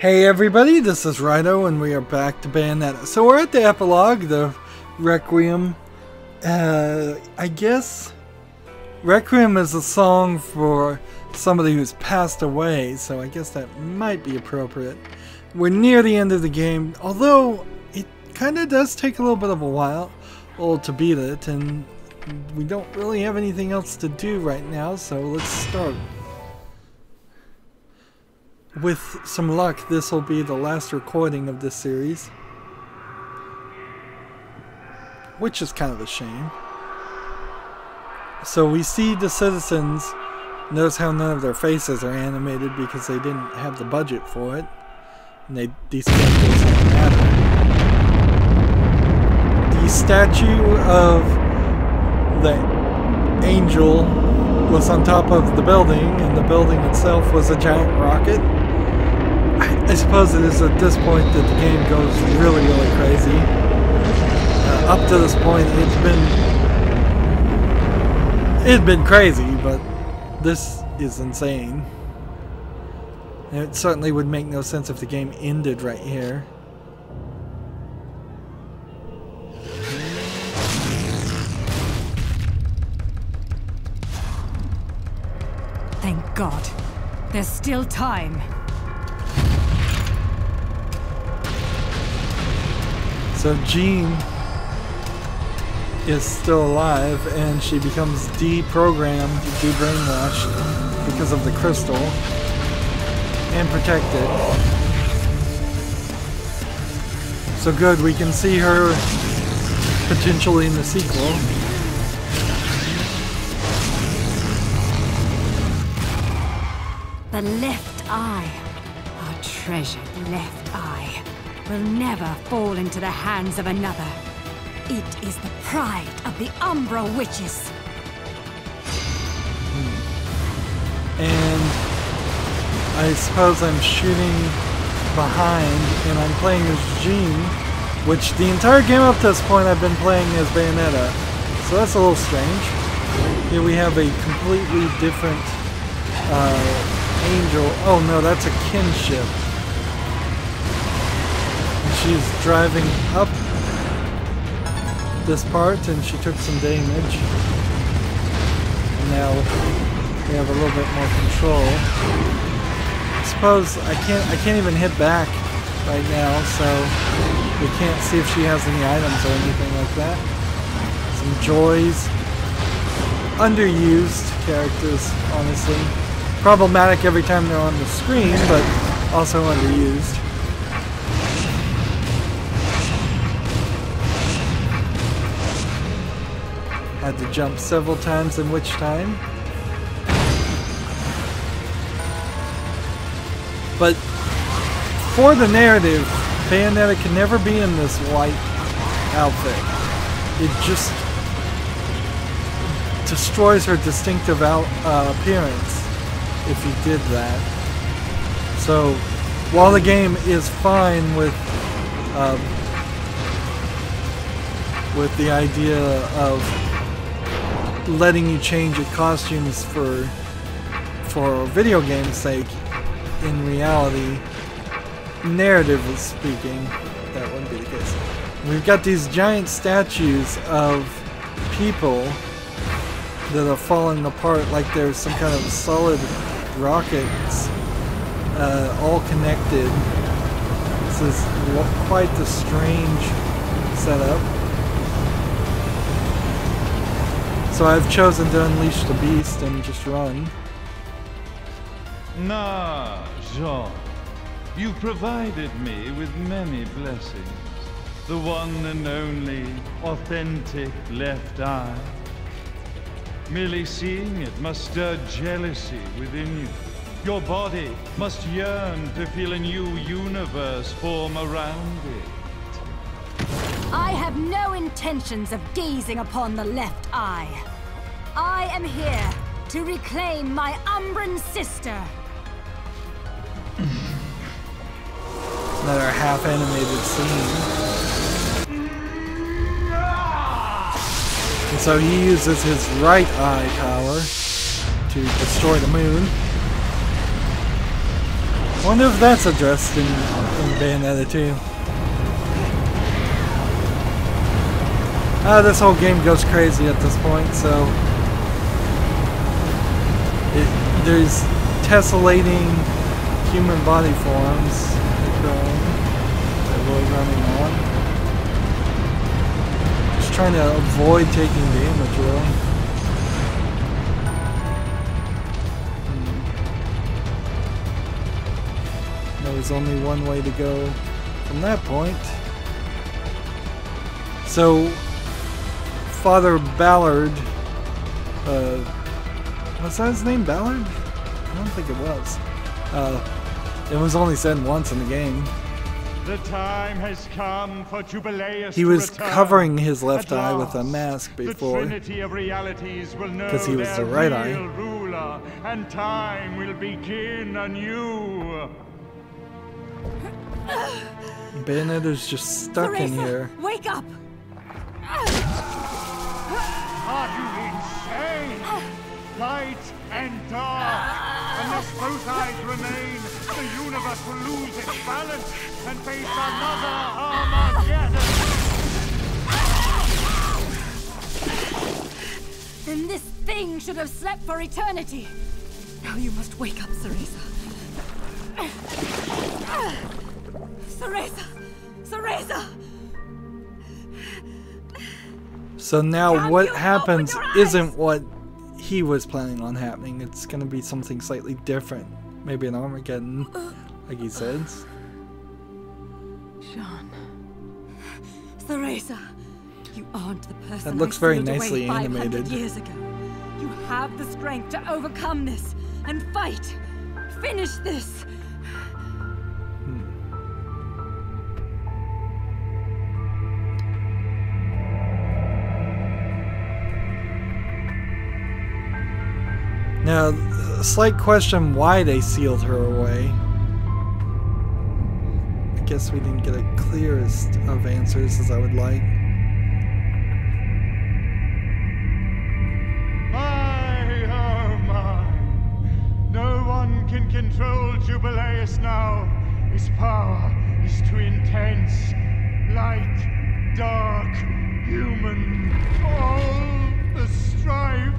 Hey everybody, this is Rydo and we are back to Bayonetta. So we're at the epilogue, the Requiem. I guess Requiem is a song for somebody who's passed away, so I guess that might be appropriate. We're near the end of the game, although it kind of does take a little bit of a while to beat it, and we don't really have anything else to do right now, so let's start. With some luck, this will be the last recording of this series, which is kind of a shame. So we see the citizens. Notice how none of their faces are animated because they didn't have the budget for it, and these characters don't matter. The statue of the angel was on top of the building, and the building itself was a giant rocket. I suppose it is at this point that the game goes really, really crazy. Up to this point, it's been crazy, but this is insane. And it certainly would make no sense if the game ended right here. Thank God. There's still time. So Jean is still alive, and she becomes deprogrammed, de-brainwashed because of the crystal, and protected. So good, we can see her potentially in the sequel. The left eye, our treasured left eye, will never fall into the hands of another. It is the pride of the Umbra Witches. And I suppose I'm shooting behind, and I'm playing as Jean, which the entire game up to this point I've been playing as Bayonetta. So that's a little strange. Here we have a completely different angel. Oh no, that's a kinship. And she's driving up this part, and she took some damage. And now we have a little bit more control. I suppose I can't even hit back right now, so we can't see if she has any items or anything like that. Some joys. Underused characters, honestly. Problematic every time they're on the screen, but also underused. Had to jump several times, in which time. But for the narrative, Bayonetta can never be in this white outfit. It just destroys her distinctive appearance if you did that. So while the game is fine with the idea of letting you change your costumes for video game's sake, in reality, narratively speaking, that wouldn't be the case. We've got these giant statues of people that are falling apart like there's some kind of solid rockets all connected. This is quite the strange setup. So I've chosen to unleash the beast and just run. Nah, Jean. You provided me with many blessings. The one and only authentic left eye. Merely seeing it must stir jealousy within you. Your body must yearn to feel a new universe form around it. I have no intentions of gazing upon the left eye. I am here to reclaim my Umbran sister. Another half-animated scene. And so he uses his right eye power to destroy the moon. Wonder if that's addressed in Bayonetta 2. This whole game goes crazy at this point, so there's tessellating human body forms that we're running on. Just trying to avoid taking damage, really. There's only one way to go from that point. So, Father Ballard, was that his name, Ballard? I don't think it was. It was only said once in the game. The time has come for Jubileus he was to return. Covering his left At eye last, with a mask before, the Trinity of realities will know because he was their the right real eye. ruler, and time will begin anew. Bayonetta's just stuck in here. Wake up! Are you insane? Light and dark. Unless both eyes remain, the universe will lose its balance and face another Armageddon. Then this thing should have slept for eternity. Now you must wake up, Cereza. Cereza! Cereza! So now Can what you happens open your eyes? isn't what he was planning on happening. It's gonna be something slightly different. Maybe an Armageddon, like he says. Jean. Cereza, you aren't the person That looks I very sealed away nicely 500 animated. years ago. You have the strength to overcome this and fight. Finish this. Now, a slight question why they sealed her away. I guess we didn't get a clearest of answers as I would like. My, oh my. No one can control Jubileus now. His power is too intense. Light, dark, human. All the strife.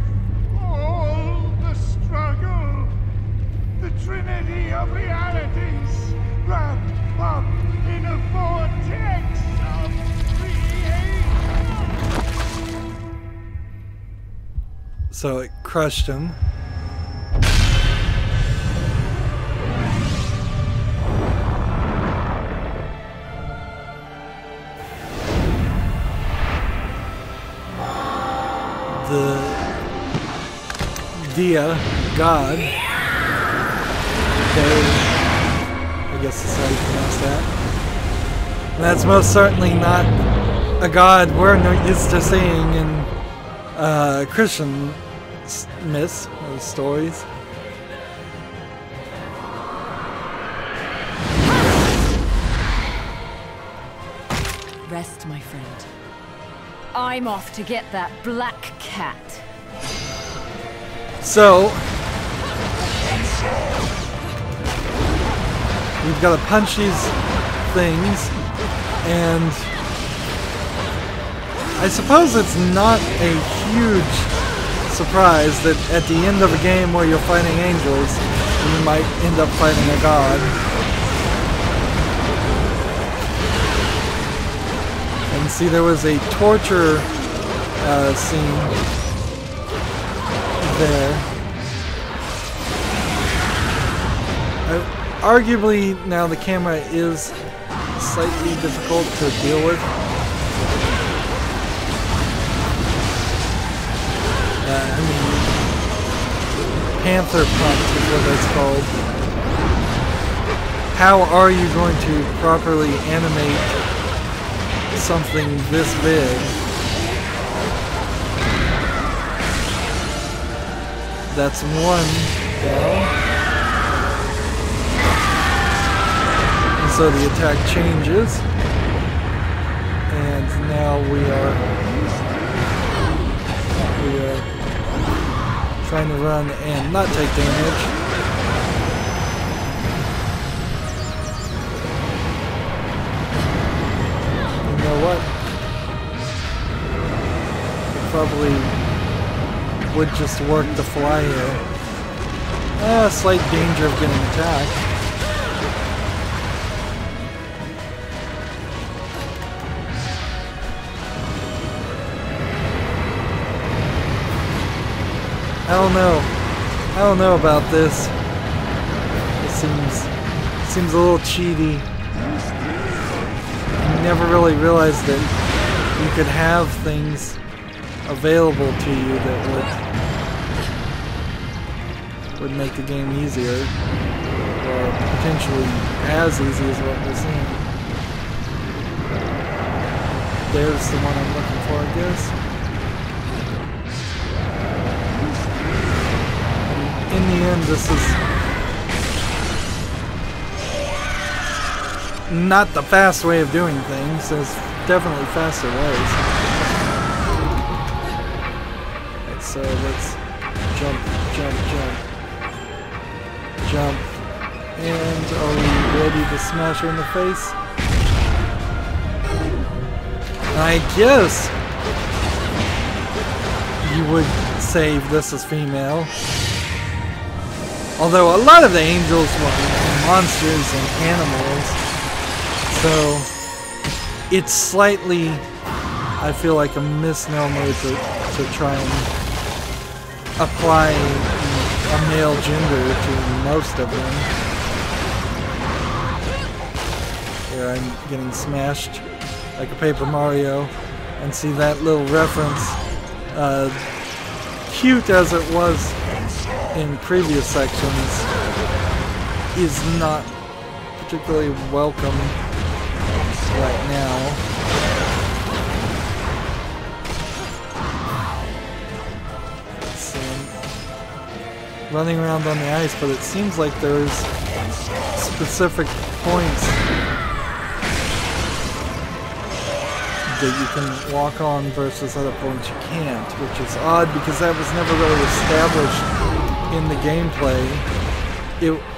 All the struggle, the trinity of realities, wrapped up in a vortex of creation. So it crushed him. The Dia, God. Okay. I guess that's how you pronounce that. And that's most certainly not a God we're not used to seeing in Christian myths or stories. Rest, my friend. I'm off to get that black cat. So, we've got to punch these things, and I suppose it's not a huge surprise that at the end of a game where you're fighting angels, you might end up fighting a god. And see, there was a torture scene there. Arguably, now the camera is slightly difficult to deal with. I mean, Panther Punch is what that's called. How are you going to properly animate something this big? That's one down. And so the attack changes. And now we are trying to run and not take damage. probably would just work to fly here. Slight danger of getting attacked. I don't know about this. It seems a little cheaty. I never really realized that you could have things available to you that would make the game easier, or potentially as easy as what we're seeing. There's the one I'm looking for, I guess. In the end, this is not the fast way of doing things. There's definitely faster ways. Right, so let's jump. Jump. And are we ready to smash her in the face? I guess you would save this as female. Although a lot of the angels were monsters and animals, so it's slightly, I feel like, a misnomer to try and apply a male gender to most of them. Here I'm getting smashed like a Paper Mario, and see that little reference, cute as it was in previous sections, is not particularly welcome right now. So, running around on the ice, but it seems like there's specific points that you can walk on versus other points you can't, which is odd because that was never really established in the gameplay.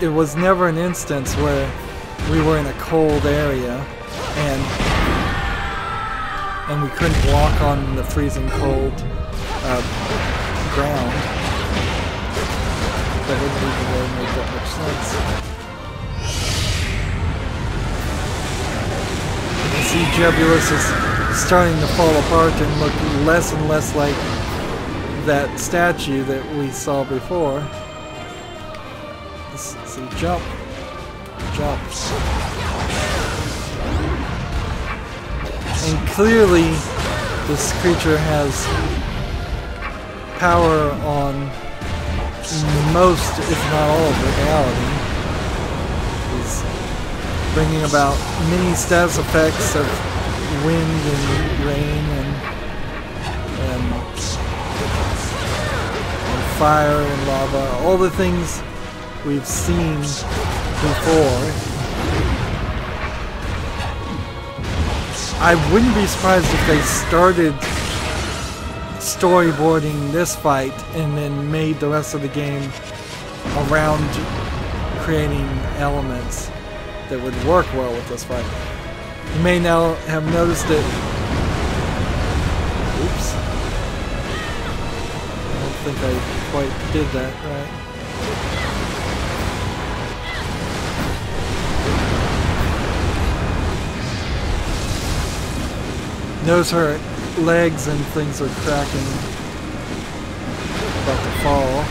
It was never an instance where we were in a cold area and we couldn't walk on the freezing cold ground. That wouldn't even really make that much sense. You see Jebulus is starting to fall apart and look less and less like that statue that we saw before. Let's see, jump. And clearly this creature has power on most, if not all, of reality. He's bringing about many status effects of wind and rain and fire and lava, all the things we've seen before. I wouldn't be surprised if they started storyboarding this fight and then made the rest of the game around creating elements that would work well with this fight. You may now have noticed that. Oops. I don't think I quite did that right. Notice her legs and things are cracking. About to fall.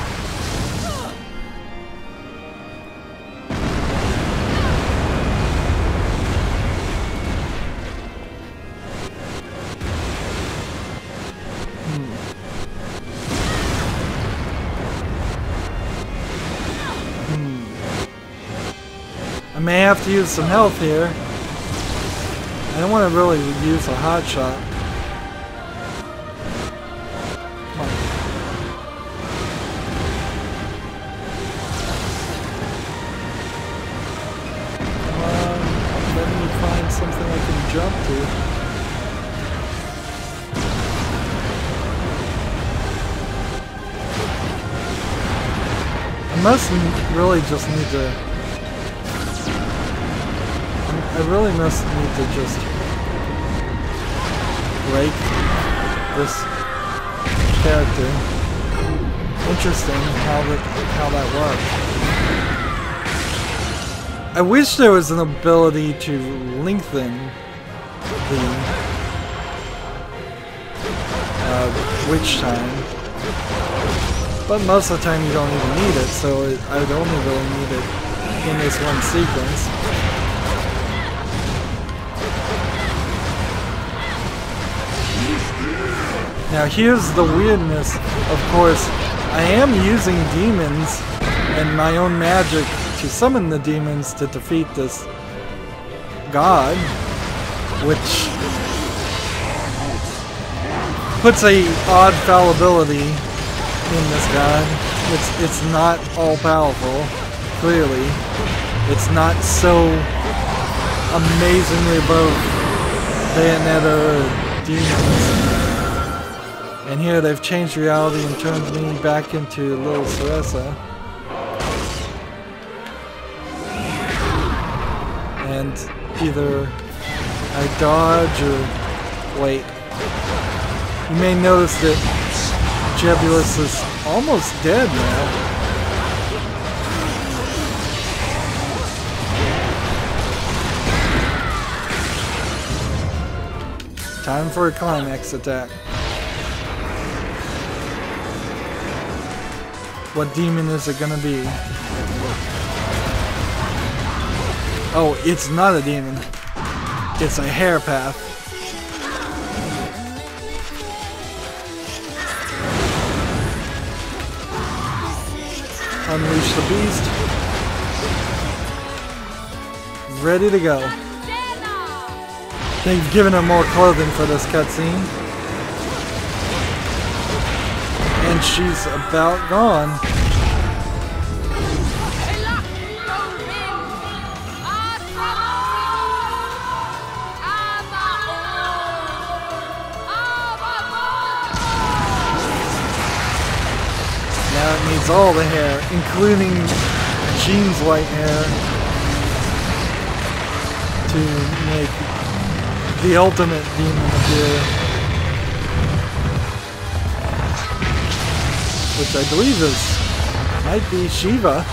I may have to use some health here. I don't want to really use a hot shot. Come on. Come on, let me find something I can jump to. I must really just need to... I really must need to just break this character. Interesting how that worked. I wish there was an ability to lengthen the witch time, but most of the time you don't even need it, so I would only really need it in this one sequence. Now here's the weirdness, of course, I am using demons and my own magic to summon the demons to defeat this god, which puts a odd fallibility in this god. It's not all powerful, clearly. It's not so amazingly above Bayonetta or demons. And here they've changed reality and turned me back into little Cereza. And either I dodge or wait. You may notice that Jebulus is almost dead now. Time for a climax attack. What demon is it gonna be? Oh, it's not a demon. It's a hair path. Unleash the beast. Ready to go. They've given her more clothing for this cutscene. And she's about gone. Now it needs all the hair, including Jean's white hair, to make the ultimate demon appear. Which I believe might be Shiva.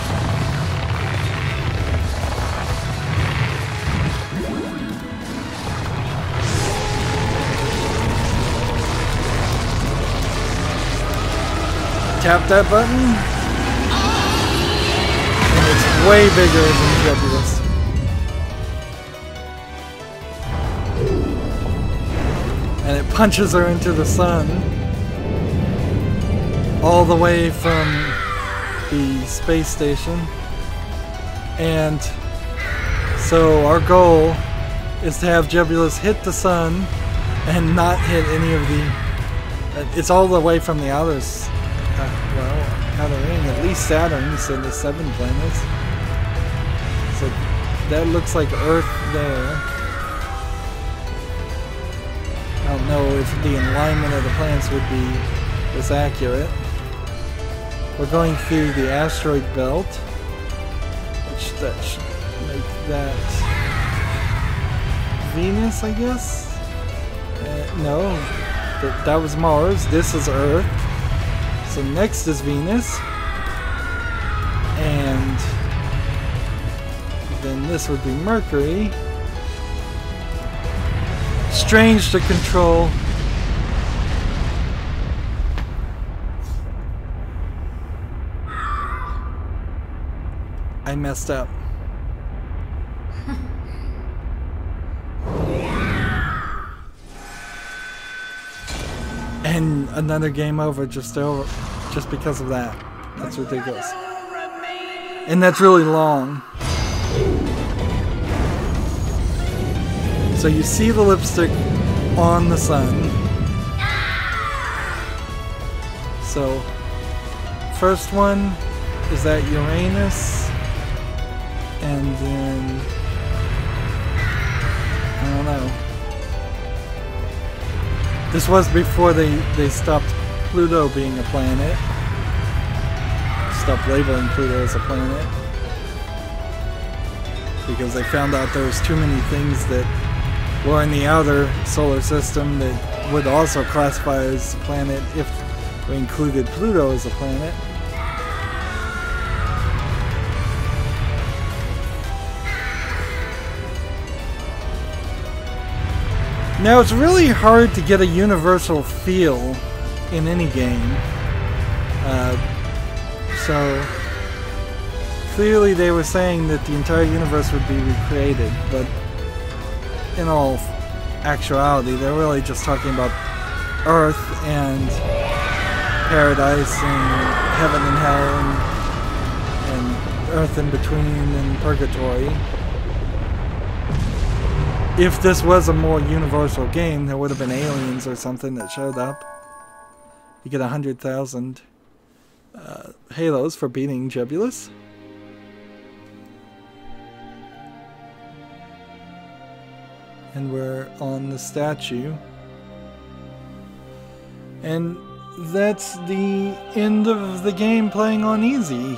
Tap that button, and it's way bigger than Jebulus. And it punches her into the sun. All the way from the space station. And so our goal is to have Jebulus hit the sun and not hit any of the... It's all the way from the outer ring, at least Saturn, so the 7 planets. So that looks like Earth there. I don't know if the alignment of the planets was accurate. We're going through the asteroid belt, which that should make that Venus, I guess? No, that was Mars. This is Earth. So next is Venus. And then this would be Mercury. Strange to control. I messed up. And another game over just because of that. That's ridiculous. And that's really long. So you see the lipstick on the sun. So first one is that Uranus. And then, I don't know. This was before they stopped Pluto being a planet. Stopped labeling Pluto as a planet. Because they found out there was too many things that were in the outer solar system that would also classify as a planet if We included Pluto as a planet. Now it's really hard to get a universal feel in any game. So clearly they were saying that the entire universe would be recreated, but in all actuality they're really just talking about Earth and Paradise and Heaven and Hell and Earth in between and Purgatory. If this was a more universal game, there would have been aliens or something that showed up. You get 100,000 halos for beating Jebulus. And we're on the statue. And that's the end of the game playing on easy.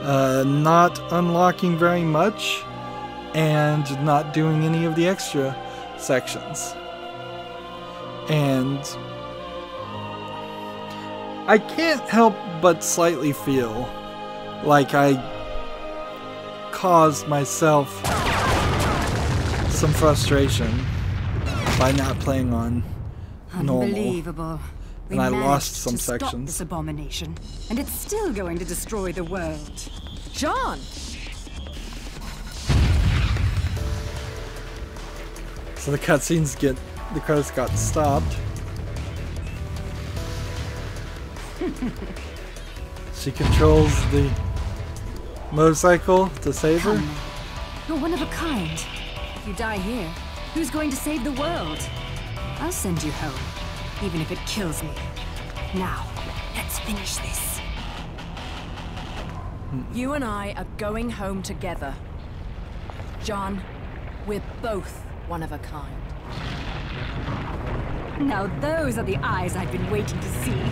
Not unlocking very much. And not doing any of the extra sections. And I can't help but slightly feel like I caused myself some frustration by not playing on normal. Unbelievable. And I lost some sections. Stop this abomination, and it's still going to destroy the world. John! So the cutscenes the credits got stopped. She controls the motorcycle to save her. You're one of a kind. If you die here, who's going to save the world? I'll send you home, even if it kills me. Now, let's finish this. You and I are going home together. John, we're both one of a kind. Now those are the eyes I've been waiting to see.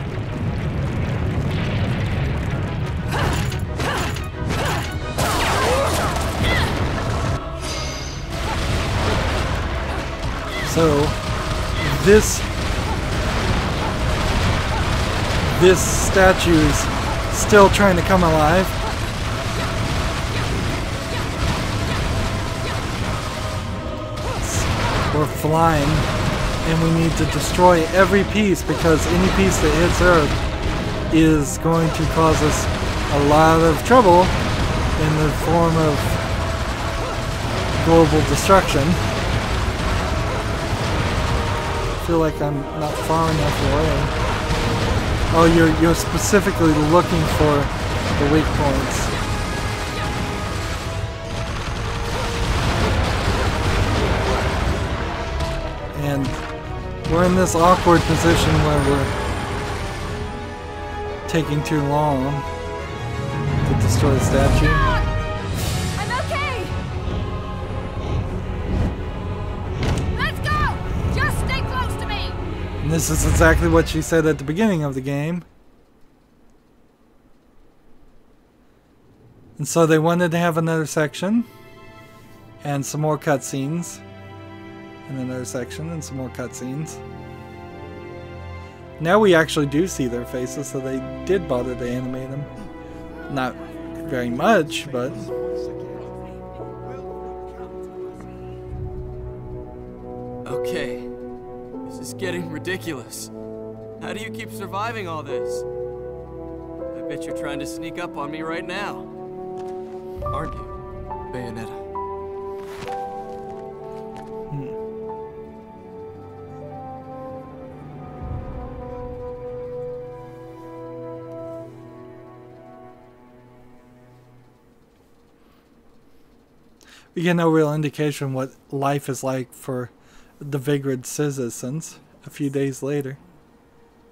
So, this statue is still trying to come alive. We're flying, and we need to destroy every piece because any piece that hits Earth is going to cause us a lot of trouble in the form of global destruction. I feel like I'm not far enough away. Oh, you're specifically looking for the weak points. And we're in this awkward position where we're taking too long to destroy the statue. I'm okay! Let's go! Just stay close to me! And this is exactly what she said at the beginning of the game. And so they wanted to have another section and some more cutscenes. And another section and some more cutscenes. Now we actually do see their faces, so they did bother to animate them. Not very much, but... Okay, this is getting ridiculous. How do you keep surviving all this? I bet you're trying to sneak up on me right now. Aren't you, Bayonetta? We get no real indication what life is like for the Vigrid citizens a few days later.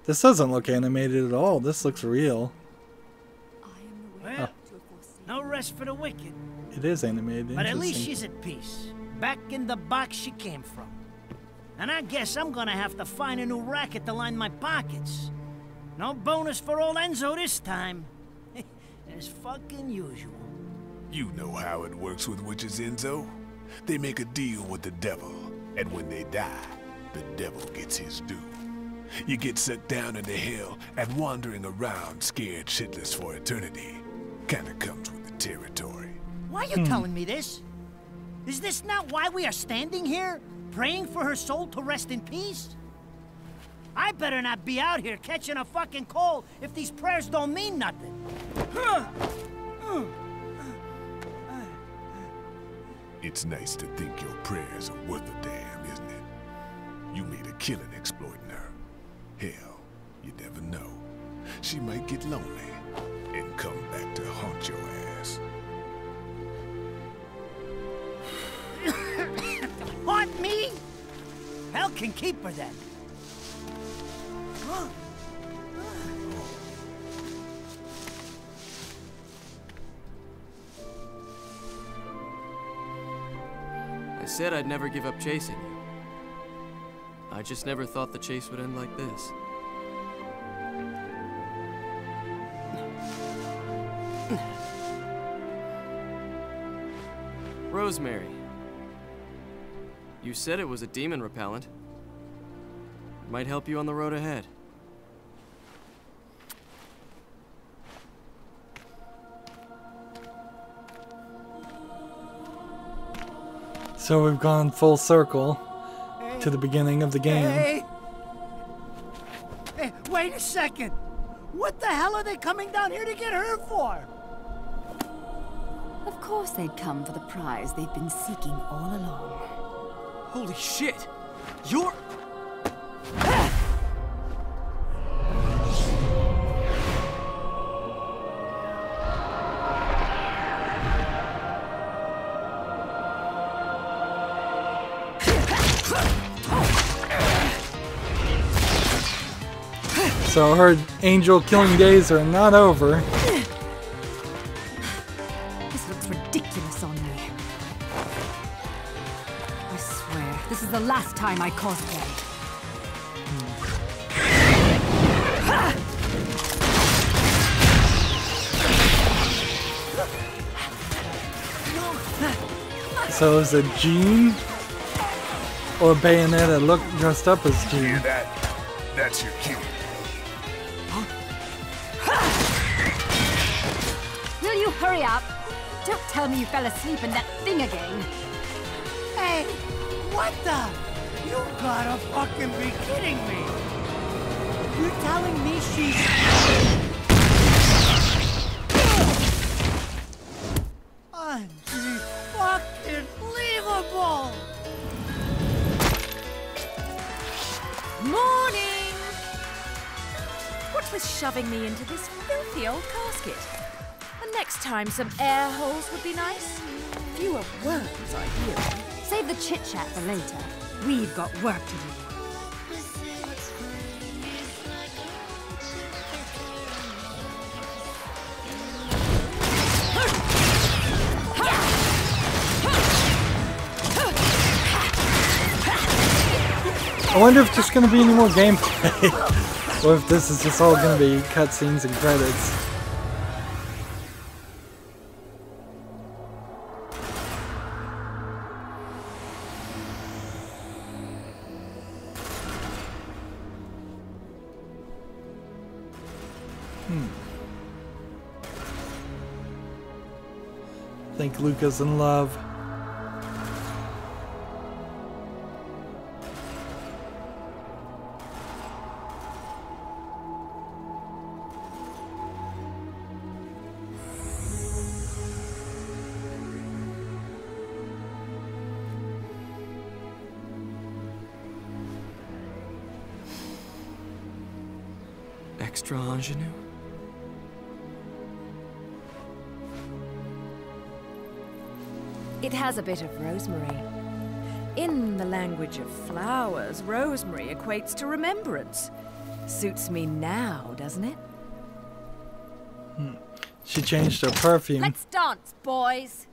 This doesn't look animated at all. This looks real. Well, no rest for the wicked. It is animated. But at least she's at peace. Back in the box she came from. And I guess I'm gonna have to find a new racket to line my pockets. No bonus for old Enzo this time. As fucking usual. You know how it works with witches, Enzo. They make a deal with the devil, and when they die, the devil gets his due. You get sent down into hell and wandering around scared shitless for eternity. Kinda comes with the territory. Why are you telling me this? Is this not why we are standing here? Praying for her soul to rest in peace? I better not be out here catching a fucking cold if these prayers don't mean nothing. It's nice to think your prayers are worth a damn, isn't it? You made a killing exploiting her. Hell, you never know. She might get lonely and come back to haunt your ass. Haunt me? Hell can keep her then. I said I'd never give up chasing you. I just never thought the chase would end like this. Rosemary. You said it was a demon repellent. It might help you on the road ahead. So we've gone full circle to the beginning of the game. Hey, wait a second. What the hell are they coming down here to get her for? Of course they'd come for the prize they've been seeking all along. Holy shit! You're... So her angel killing days are not over. This looks ridiculous on me. I swear, this is the last time I cosplay. So is it Jean or Bayonetta dressed up as Jean? Hear that? That's your cue. Will you hurry up? Don't tell me you fell asleep in that thing again. Hey, what the? You gotta fucking be kidding me. You're telling me she's... Unfucking-believable! Morning! What with shoving me into this filthy old casket? And next time some air holes would be nice. Fewer worms, ideally. Save the chit-chat for later. We've got work to do. I wonder if there's going to be any more gameplay, or if this is just all going to be cutscenes and credits. I think Luca's in love. Extra ingenue? It has a bit of rosemary. In the language of flowers, rosemary equates to remembrance. Suits me now, doesn't it? She changed her perfume. Let's dance, boys!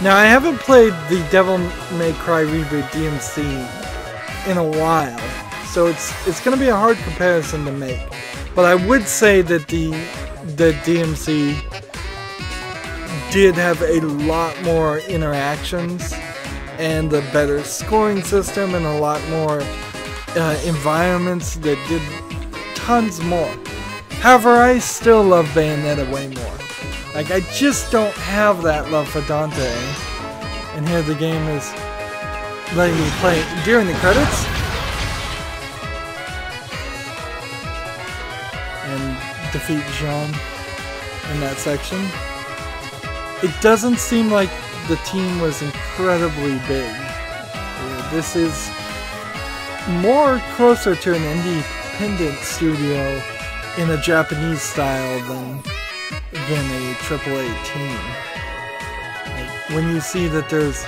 Now, I haven't played the Devil May Cry Reboot DMC in a while, so it's going to be a hard comparison to make. But I would say that the DMC did have a lot more interactions and a better scoring system and a lot more environments that did tons more. However, I still love Bayonetta way more. Like, I just don't have that love for Dante. And here the game is letting me play during the credits. And defeat Jean in that section. It doesn't seem like the team was incredibly big. This is more closer to an independent studio in a Japanese style than a AAA team. Like, when you see that there's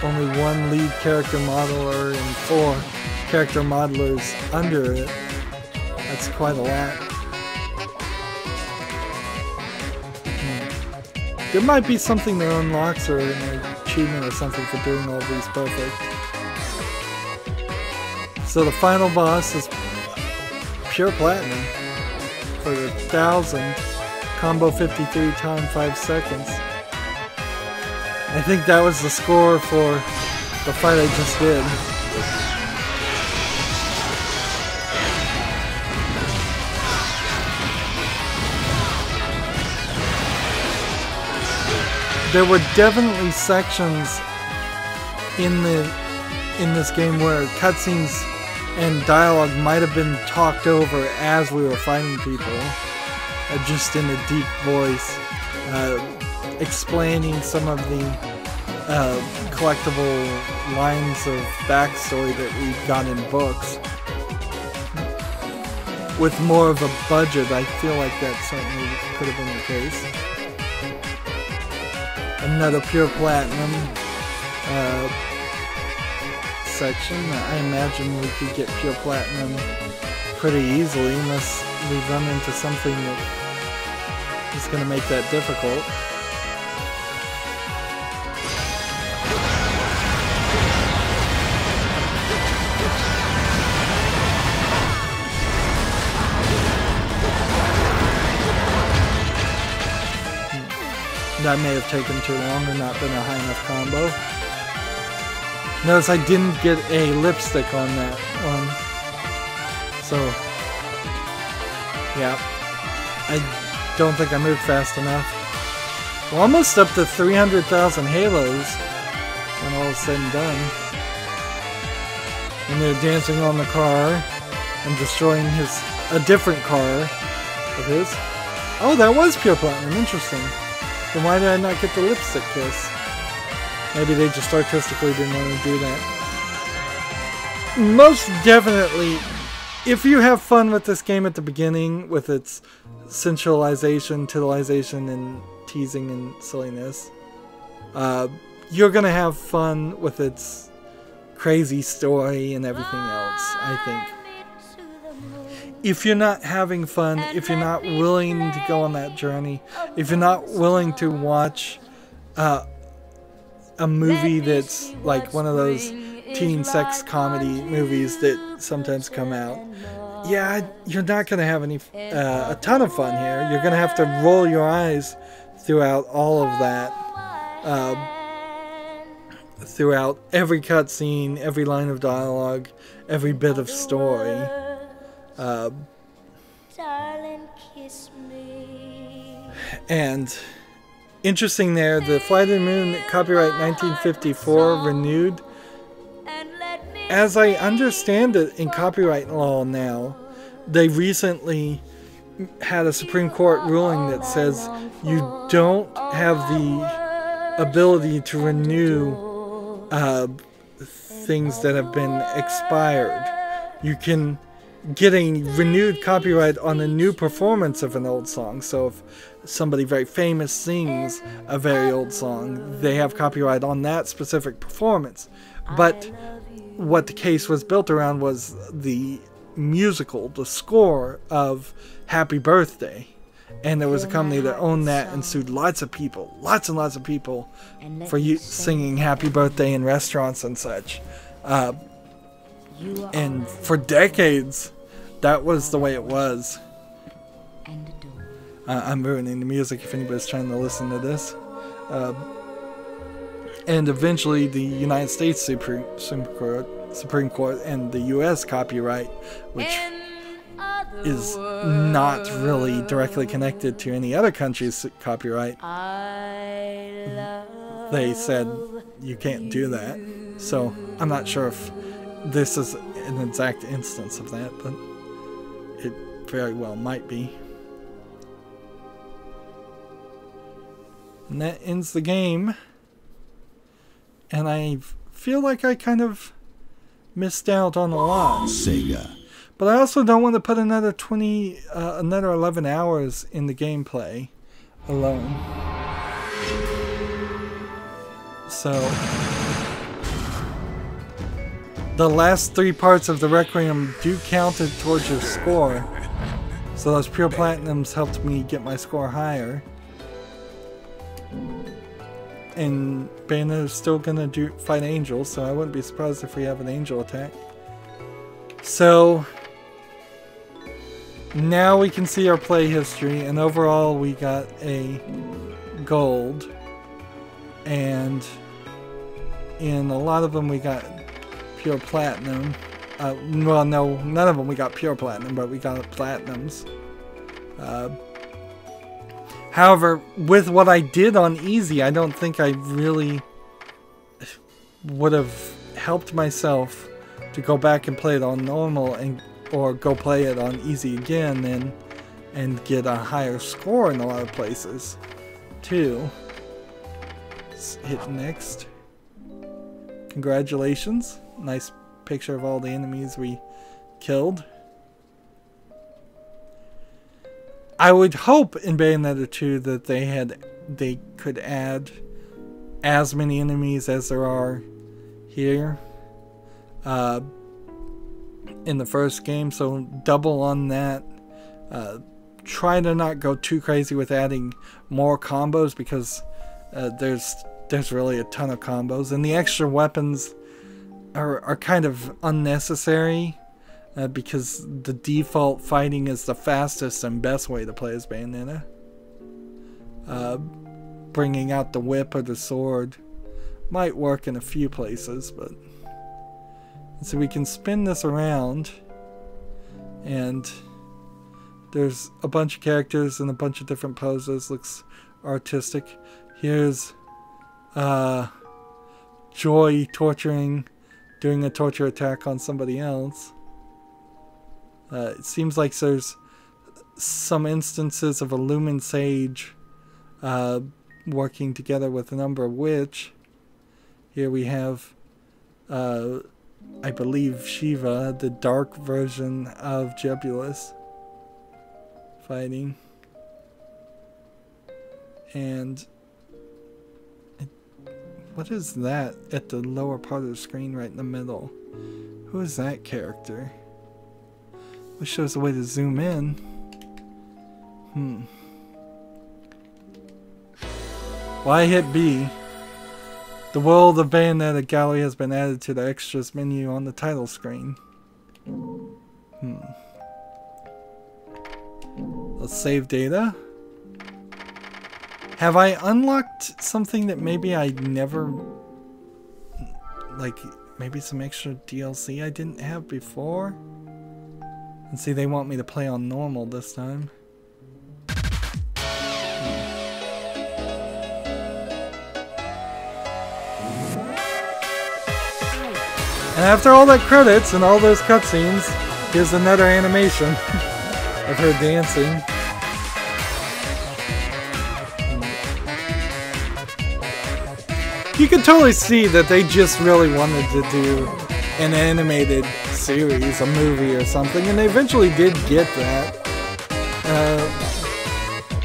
only one lead character modeler and 4 character modelers under it, that's quite a lot. There might be something that unlocks or an achievement or something for doing all these perfect. So the final boss is pure platinum for the 1000 combo 53 time 5 seconds. I think that was the score for the fight I just did. There were definitely sections in this game where cutscenes and dialogue might have been talked over as we were fighting people, just in a deep voice, explaining some of the collectible lines of backstory that we got in books. With more of a budget, I feel like that certainly could have been the case. Another pure platinum section. I imagine we could get pure platinum pretty easily unless we run into something that is going to make that difficult. That may have taken too long or not been a high enough combo. Notice I didn't get a lipstick on that one. So, yeah. I don't think I moved fast enough. We're almost up to 300,000 halos when all is said and done. And they're dancing on the car and destroying a different car of his. Oh, that was pure platinum. Interesting. Then why did I not get the lipstick kiss? Maybe they just artistically didn't want to do that. Most definitely, if you have fun with this game at the beginning, with its sensualization, titillization, and teasing and silliness, you're going to have fun with its crazy story and everything else, I think. If you're not having fun, if you're not willing to go on that journey, if you're not willing to watch a movie that's like one of those teen sex comedy movies that sometimes come out, yeah, you're not going to have a ton of fun here. You're going to have to roll your eyes throughout all of that, throughout every cutscene, every line of dialogue, every bit of story. And interesting there, the Flight of the Moon copyright 1954 renewed. As I understand it in copyright law now, they recently had a Supreme Court ruling that says you don't have the ability to renew things that have been expired. You can get a renewed copyright on a new performance of an old song. So if somebody very famous sings a very old song, they have copyright on that specific performance. But what the case was built around was the musical, the score of Happy Birthday. And there was a company that owned that and sued lots of people, lots and lots of people, for singing Happy Birthday in restaurants and such. And for decades, that was the way it was. I'm ruining the music if anybody's trying to listen to this. And eventually the United States Supreme Court and the U.S. copyright, which is not really directly connected to any other country's copyright, they said you can't do that. So I'm not sure if this is an exact instance of that, but it very well might be. And that ends the game. And I feel like I kind of missed out on a lot. SEGA. But I also don't want to put another 11 hours in the gameplay alone. So the last 3 parts of the Requiem do counted towards your score. So those pure platinums helped me get my score higher. And Bayonetta's still gonna fight angels, so I wouldn't be surprised if we have an angel attack. So now we can see our play history, and overall we got a gold, and in a lot of them we got pure platinum. Well, no, none of them we got pure platinum, but we got platinums. However, with what I did on easy, I don't think I really would have helped myself to go back and play it on normal or go play it on easy again and get a higher score in a lot of places too. Let's hit next. Congratulations. Nice picture of all the enemies we killed. I would hope in Bayonetta 2 that they could add as many enemies as there are here in the first game, so double on that. Try to not go too crazy with adding more combos, because there's really a ton of combos, and the extra weapons are kind of unnecessary. Because the default fighting is the fastest and best way to play as Bayonetta. Bringing out the whip or the sword might work in a few places, but so we can spin this around, and there's a bunch of characters and a bunch of different poses. Looks artistic. Here's Joy doing a torture attack on somebody else. It seems like there's some instances of a Lumen Sage working together with an Umbra Witch. Here we have, I believe, Shiva, the dark version of Jebulus, fighting. And what is that at the lower part of the screen right in the middle? Who is that character? Which shows a way to zoom in. Why hit B? The World of Bayonetta gallery has been added to the extras menu on the title screen. Let's save data. Have I unlocked something that maybe I never... like, maybe some extra DLC I didn't have before? And see, they want me to play on normal this time. And after all that credits and all those cutscenes, here's another animation of her dancing. You can totally see that they just really wanted to do an animated series, a movie or something, and they eventually did get that.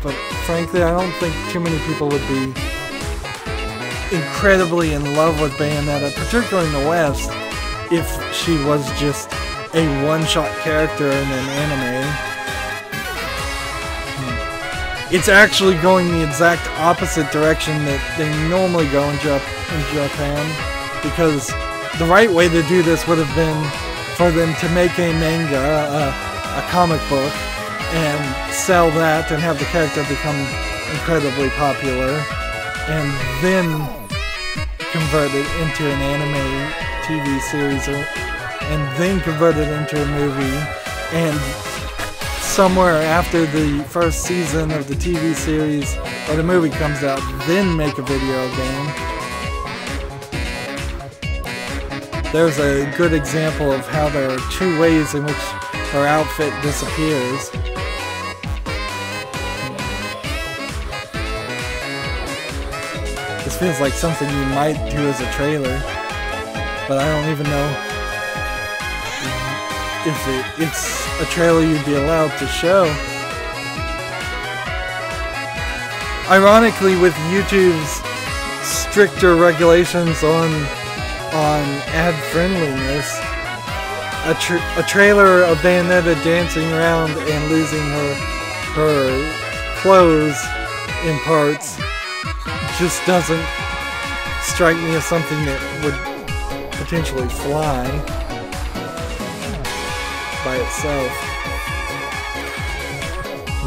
But frankly, I don't think too many people would be incredibly in love with Bayonetta, particularly in the West, if she was just a one-shot character in an anime. It's actually going the exact opposite direction that they normally go in Japan, because the right way to do this would have been for them to make a manga, a comic book, and sell that and have the character become incredibly popular. and then convert it into an anime TV series, and then convert it into a movie, and somewhere after the first season of the TV series or the movie comes out, then make a video game. There's a good example of how there are two ways in which her outfit disappears. This feels like something you might do as a trailer, but I don't even know if it's a trailer you'd be allowed to show. Ironically, with YouTube's stricter regulations on ad friendliness, a trailer of Bayonetta dancing around and losing her clothes in parts just doesn't strike me as something that would potentially fly by itself.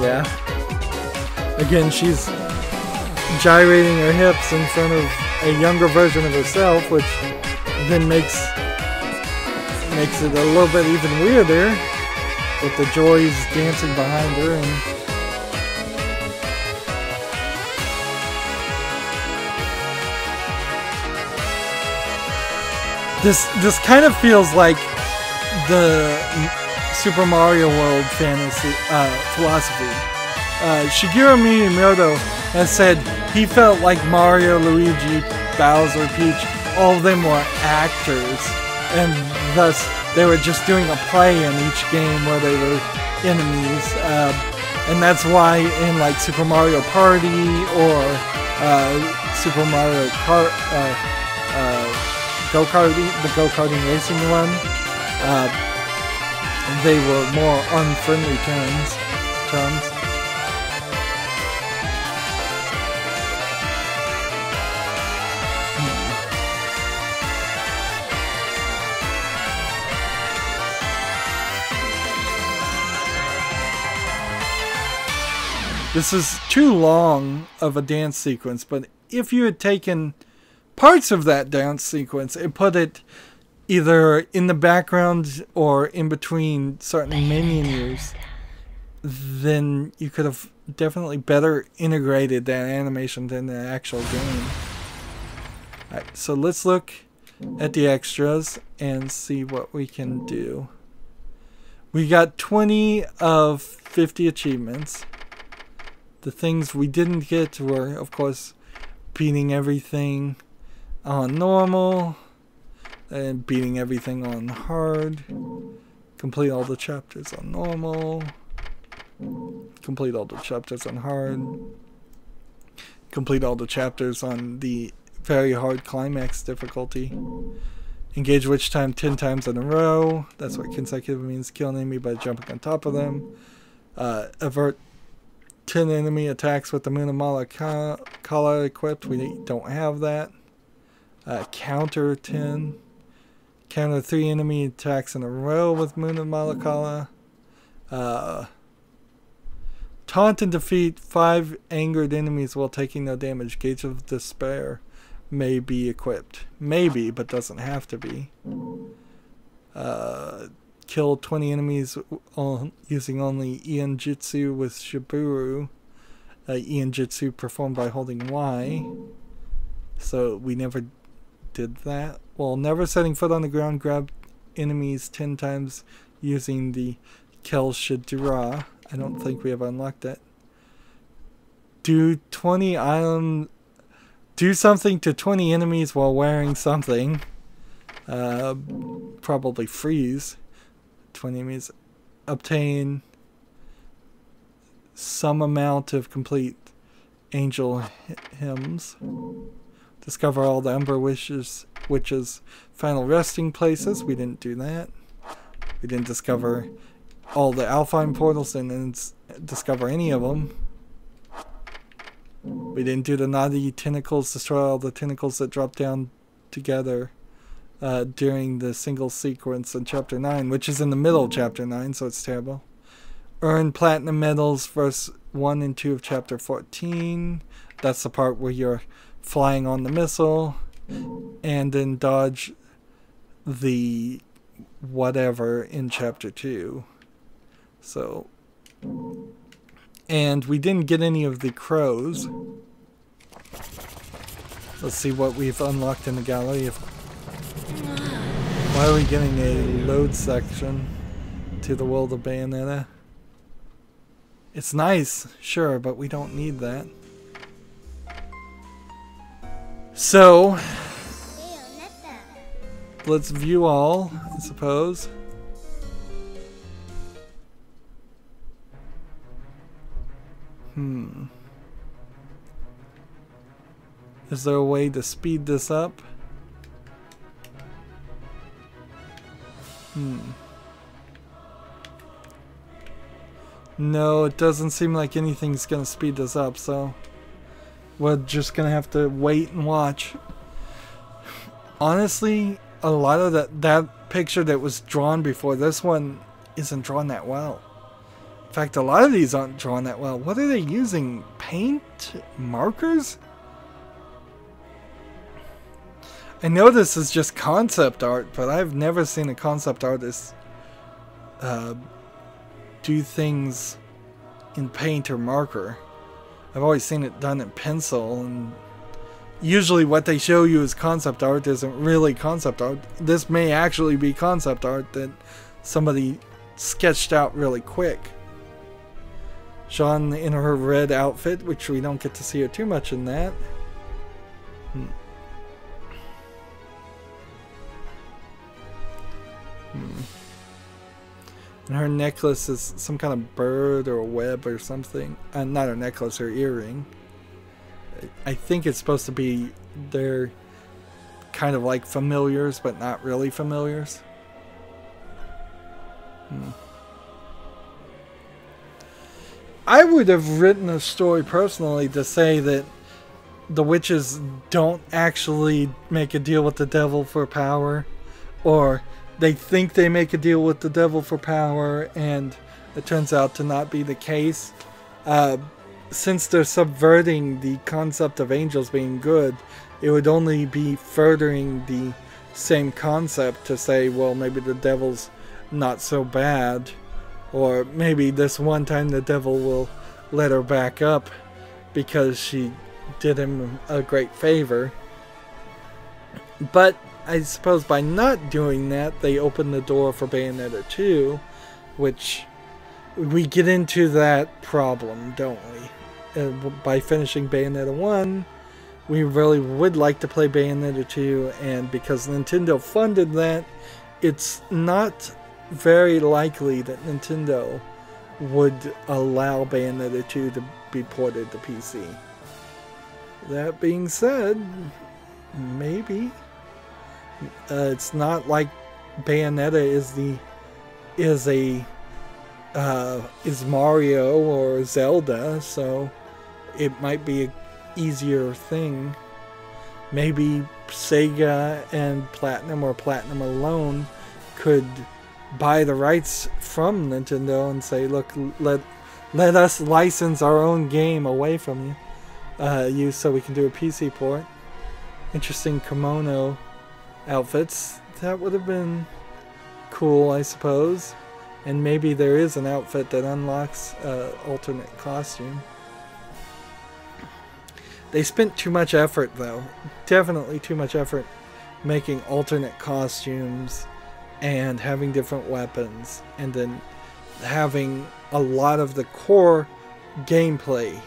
Yeah. Again, she's gyrating her hips in front of a younger version of herself, which then makes it a little bit even weirder with the Joys dancing behind her. And this kind of feels like the Super Mario World fantasy philosophy. Shigeru Miyamoto has said he felt like Mario, Luigi, Bowser, Peach, all of them were actors, and thus they were just doing a play in each game where they were enemies. And that's why in like Super Mario Party or Super Mario Kart, the go-karting racing one, they were more unfriendly terms. This is too long of a dance sequence, but if you had taken parts of that dance sequence and put it either in the background or in between certain menus, then you could have definitely better integrated that animation than the actual game. Alright, so let's look at the extras and see what we can do. We got 20 of 50 achievements. The things we didn't get were, of course, beating everything on normal, and beating everything on hard, complete all the chapters on normal, complete all the chapters on hard, complete all the chapters on the very hard climax difficulty, engage witch time 10 times in a row, that's what consecutive means, kill an enemy by jumping on top of them, avert 10 enemy attacks with the Munamala Kala equipped. We don't have that. Counter 10. Counter 3 enemy attacks in a row with Munamala Kala. Taunt and defeat 5 angered enemies while taking no damage. Gauge of Despair may be equipped. Maybe, but doesn't have to be. Kill 20 enemies using only Ian Jitsu with Shiburu. Ian Jitsu performed by holding Y. So we never did that. Well, never setting foot on the ground, grab enemies 10 times using the Kel Shidura. I don't think we have unlocked that. Do 20 items. Do something to 20 enemies while wearing something. Probably freeze 20 enemies. Obtain some amount of complete angel hymns. Discover all the Umber Witches' final resting places. We didn't do that. We didn't discover all the Alpine portals and didn't discover any of them. We didn't do the naughty tentacles, destroy all the tentacles that drop down together during the single sequence in Chapter 9, which is in the middle of Chapter 9, so it's terrible. Earn platinum medals verse 1 and 2 of Chapter 14. That's the part where you're flying on the missile and then dodge the whatever in chapter 2. So, and we didn't get any of the crows. Let's see what we've unlocked in the gallery. Why are we getting a load section to the world of Bayonetta? It's nice, sure, but we don't need that. So, let's view all, I suppose. Is there a way to speed this up? No, it doesn't seem like anything's gonna speed this up, so we're just gonna have to wait and watch. Honestly, a lot of that picture that was drawn before this one isn't drawn that well. In fact, a lot of these aren't drawn that well. What are they using? Paint? Markers? I know this is just concept art, but I've never seen a concept artist do things in paint or marker. I've always seen it done in pencil, and usually what they show you as concept art isn't really concept art. This may actually be concept art that somebody sketched out really quick. Jean in her red outfit, which we don't get to see her too much in that. And her necklace is some kind of bird or a web or something. Not her necklace, her earring. I think it's supposed to be, they're kind of like familiars, but not really familiars. I would have written a story personally to say that the witches don't actually make a deal with the devil for power, or they think they make a deal with the devil for power and it turns out to not be the case. Since they're subverting the concept of angels being good, it would only be furthering the same concept to say, well, maybe the devil's not so bad, or maybe this one time the devil will let her back up because she did him a great favor. But I suppose by not doing that, they open the door for Bayonetta 2, which we get into that problem, don't we? By finishing Bayonetta 1, we really would like to play Bayonetta 2, and because Nintendo funded that, it's not very likely that Nintendo would allow Bayonetta 2 to be ported to PC. That being said, maybe. It's not like Bayonetta is Mario or Zelda, so it might be an easier thing. Maybe Sega and Platinum, or Platinum alone, could buy the rights from Nintendo and say, look, let us license our own game away from you so we can do a PC port. Interesting kimono outfits. That would have been cool, I suppose. And maybe there is an outfit that unlocks alternate costume. They spent too much effort, though. Definitely too much effort making alternate costumes and having different weapons, and then having a lot of the core gameplay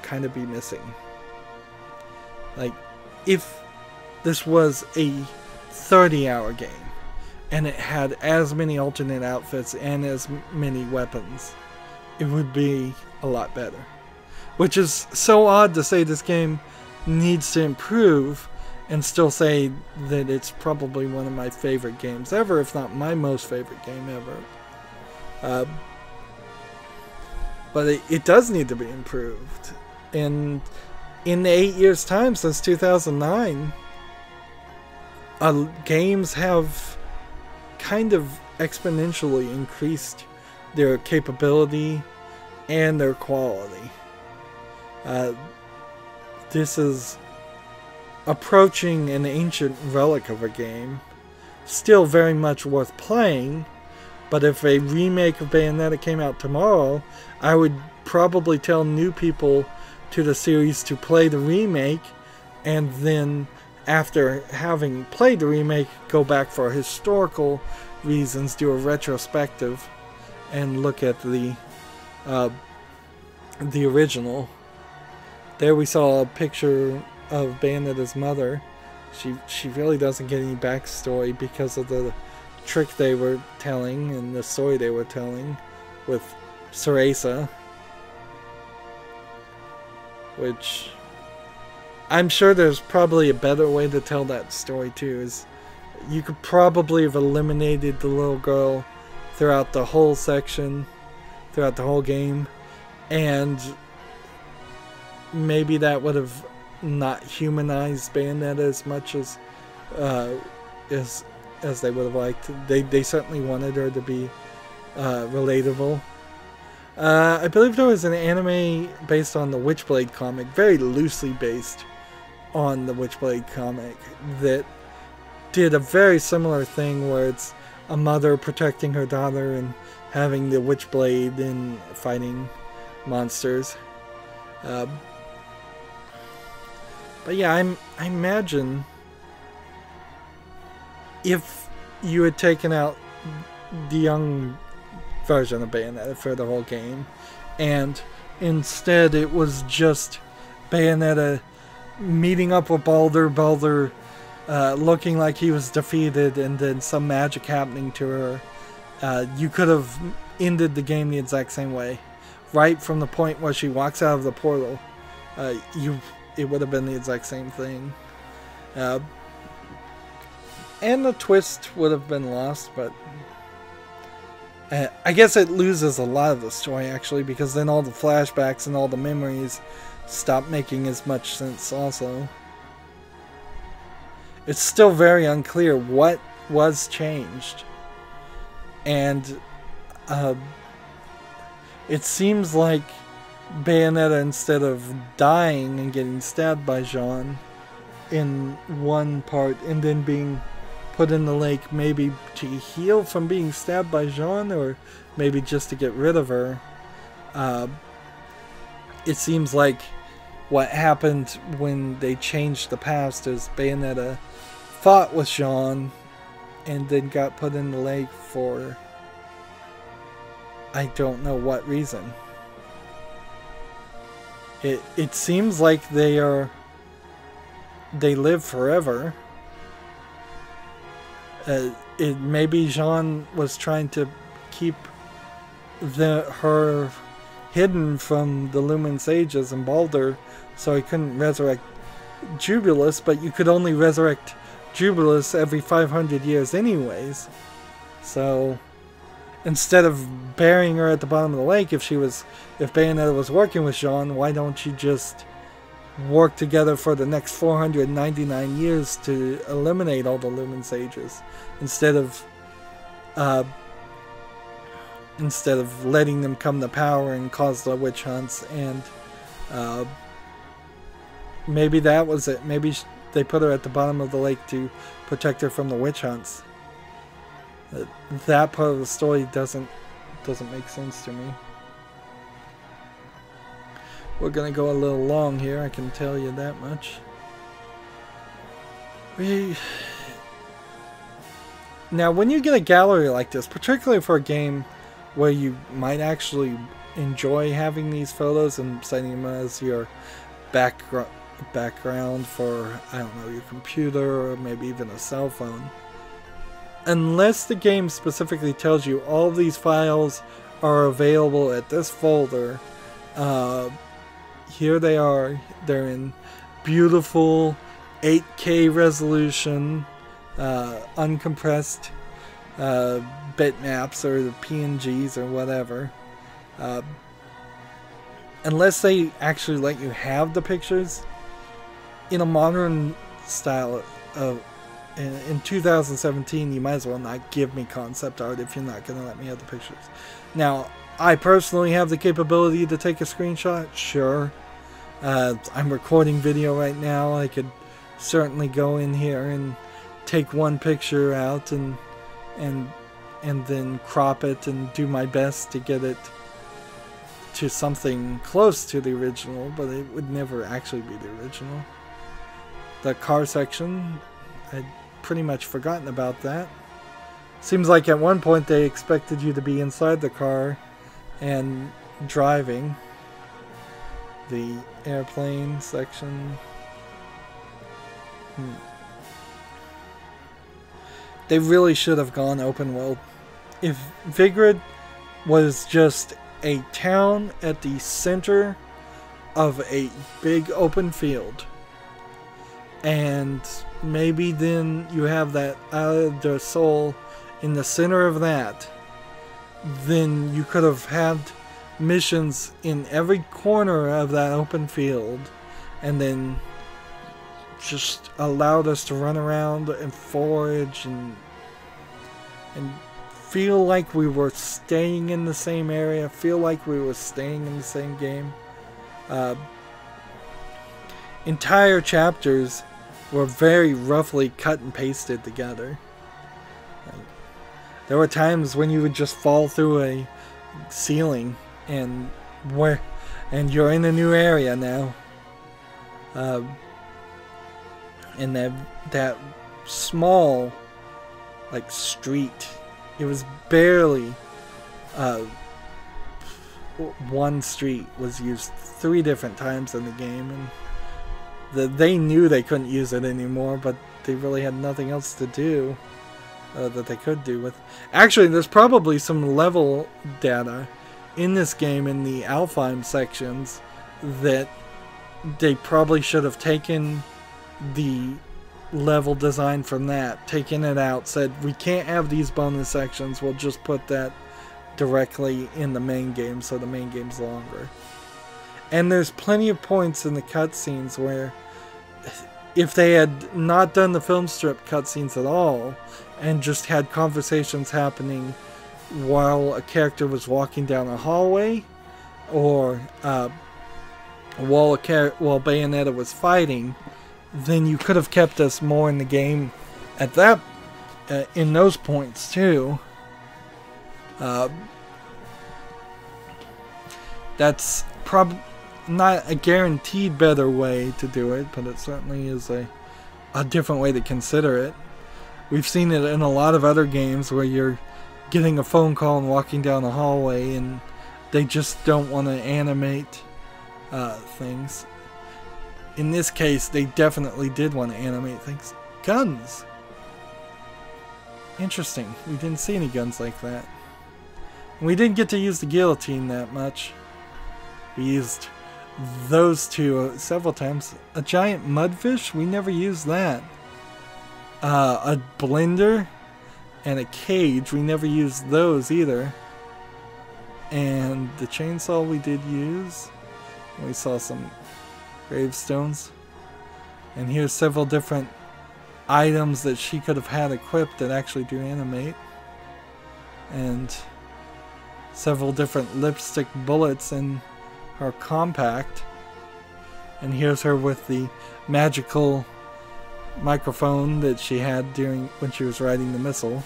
kind of be missing. Like, if this was a 30-hour game and it had as many alternate outfits and as many weapons, it would be a lot better. Which is so odd to say this game needs to improve and still say that it's probably one of my favorite games ever, if not my most favorite game ever. But it does need to be improved. And in the 8 years' time since 2009, games have kind of exponentially increased their capability and their quality. This is approaching an ancient relic of a game. Still very much worth playing, but if a remake of Bayonetta came out tomorrow, I would probably tell new people to the series to play the remake, and then after having played the remake, go back for historical reasons, do a retrospective, and look at the original. There we saw a picture of Bayonetta's mother. She really doesn't get any backstory because of the trick they were telling and the story they were telling with Cereza, which I'm sure there's probably a better way to tell that story too. Is you could probably have eliminated the little girl throughout the whole section, throughout the whole game, and maybe that would have not humanized Bayonetta as much as they would have liked. They certainly wanted her to be relatable. I believe there was an anime based on the Witchblade comic, very loosely based on the Witchblade comic, that did a very similar thing where it's a mother protecting her daughter and having the Witchblade and fighting monsters. But yeah, I imagine if you had taken out the young version of Bayonetta for the whole game, and instead it was just Bayonetta meeting up with Baldur looking like he was defeated, and then some magic happening to her, you could have ended the game the exact same way. Right from the point where she walks out of the portal, it would have been the exact same thing. And the twist would have been lost, but I guess it loses a lot of the story, actually, because then all the flashbacks and all the memories stop making as much sense also. It's still very unclear what was changed. And it seems like Bayonetta, instead of dying and getting stabbed by Jean in one part and then being put in the lake, maybe to heal from being stabbed by Jean, or maybe just to get rid of her, it seems like what happened when they changed the past is Bayonetta fought with Jean and then got put in the lake for I don't know what reason. It seems like they live forever. Maybe Jean was trying to keep her hidden from the Lumen Sages and Baldur, so he couldn't resurrect Jubilus, but you could only resurrect Jubilus every 500 years anyways. So instead of burying her at the bottom of the lake, if Bayonetta was working with Jean, why don't you just work together for the next 499 years to eliminate all the Lumen Sages, instead of letting them come to power and cause the witch hunts? And maybe that was it. Maybe they put her at the bottom of the lake to protect her from the witch hunts. That part of the story doesn't make sense to me. We're gonna go a little long here, I can tell you that much. Now, when you get a gallery like this, particularly for a game where you might actually enjoy having these photos and setting them as your background for, I don't know, your computer or maybe even a cell phone, unless the game specifically tells you all these files are available at this folder, here they are. They're in beautiful 8K resolution, uncompressed bitmaps or PNGs or whatever. Unless they actually let you have the pictures in a modern style of in 2017, you might as well not give me concept art if you're not going to let me have the pictures. Now, I personally have the capability to take a screenshot, sure, I'm recording video right now. I could certainly go in here and take one picture out and then crop it and do my best to get it to something close to the original, but it would never actually be the original. The car section, I'd pretty much forgotten about that. Seems like at one point they expected you to be inside the car and driving. The airplane section. They really should have gone open world. If Vigrid was just a town at the center of a big open field, and maybe then you have that the soul in the center of that, then you could have had missions in every corner of that open field, and then just allowed us to run around and forage and feel like we were staying in the same area, feel like we were staying in the same game. Entire chapters were very roughly cut and pasted together. There were times when you would just fall through a ceiling and you're in a new area now. And that small like street, it was barely one street was used 3 different times in the game, and they knew they couldn't use it anymore, but they really had nothing else to do that they could do with. Actually, there's probably some level data in this game in the Alfheim sections that they probably should have taken the level design from that, taken it out, said we can't have these bonus sections, we'll just put that directly in the main game so the main game's longer. And there's plenty of points in the cutscenes where if they had not done the film strip cutscenes at all and just had conversations happening while a character was walking down a hallway, or while Bayonetta was fighting, then you could have kept us more in the game at that in those points too. That's probably not a guaranteed better way to do it, but it certainly is a different way to consider it. We've seen it in a lot of other games where you're getting a phone call and walking down the hallway and they just don't want to animate things. In this case, they definitely did want to animate things. Guns! Interesting. We didn't see any guns like that. And we didn't get to use the guillotine that much. We used those two several times. A giant mudfish? We never used that. A blender and a cage. We never used those either. And the chainsaw we did use. We saw some gravestones. And here's several different items that she could have had equipped that actually do animate. And several different lipstick bullets in her compact. And here's her with the magical microphone that she had when she was riding the missile.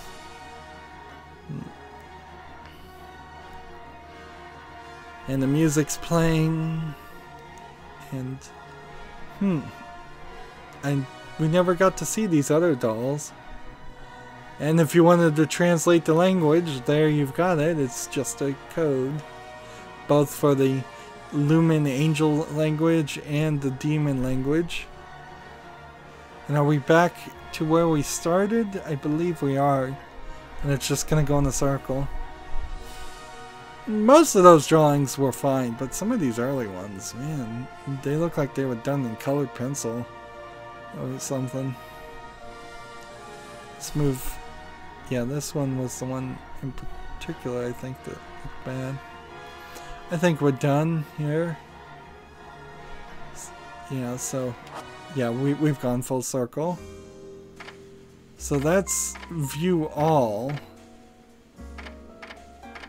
And the music's playing. And we never got to see these other dolls. And if you wanted to translate the language, there you've got it. It's just a code, both for the Lumen Angel language and the Demon language. And are we back to where we started? I believe we are. And it's just going to go in a circle. Most of those drawings were fine, but some of these early ones, man, they look like they were done in colored pencil or something. Let's move. Yeah, this one was the one in particular I think that looked bad. I think we're done here. Yeah, so yeah, we've gone full circle. So that's view all.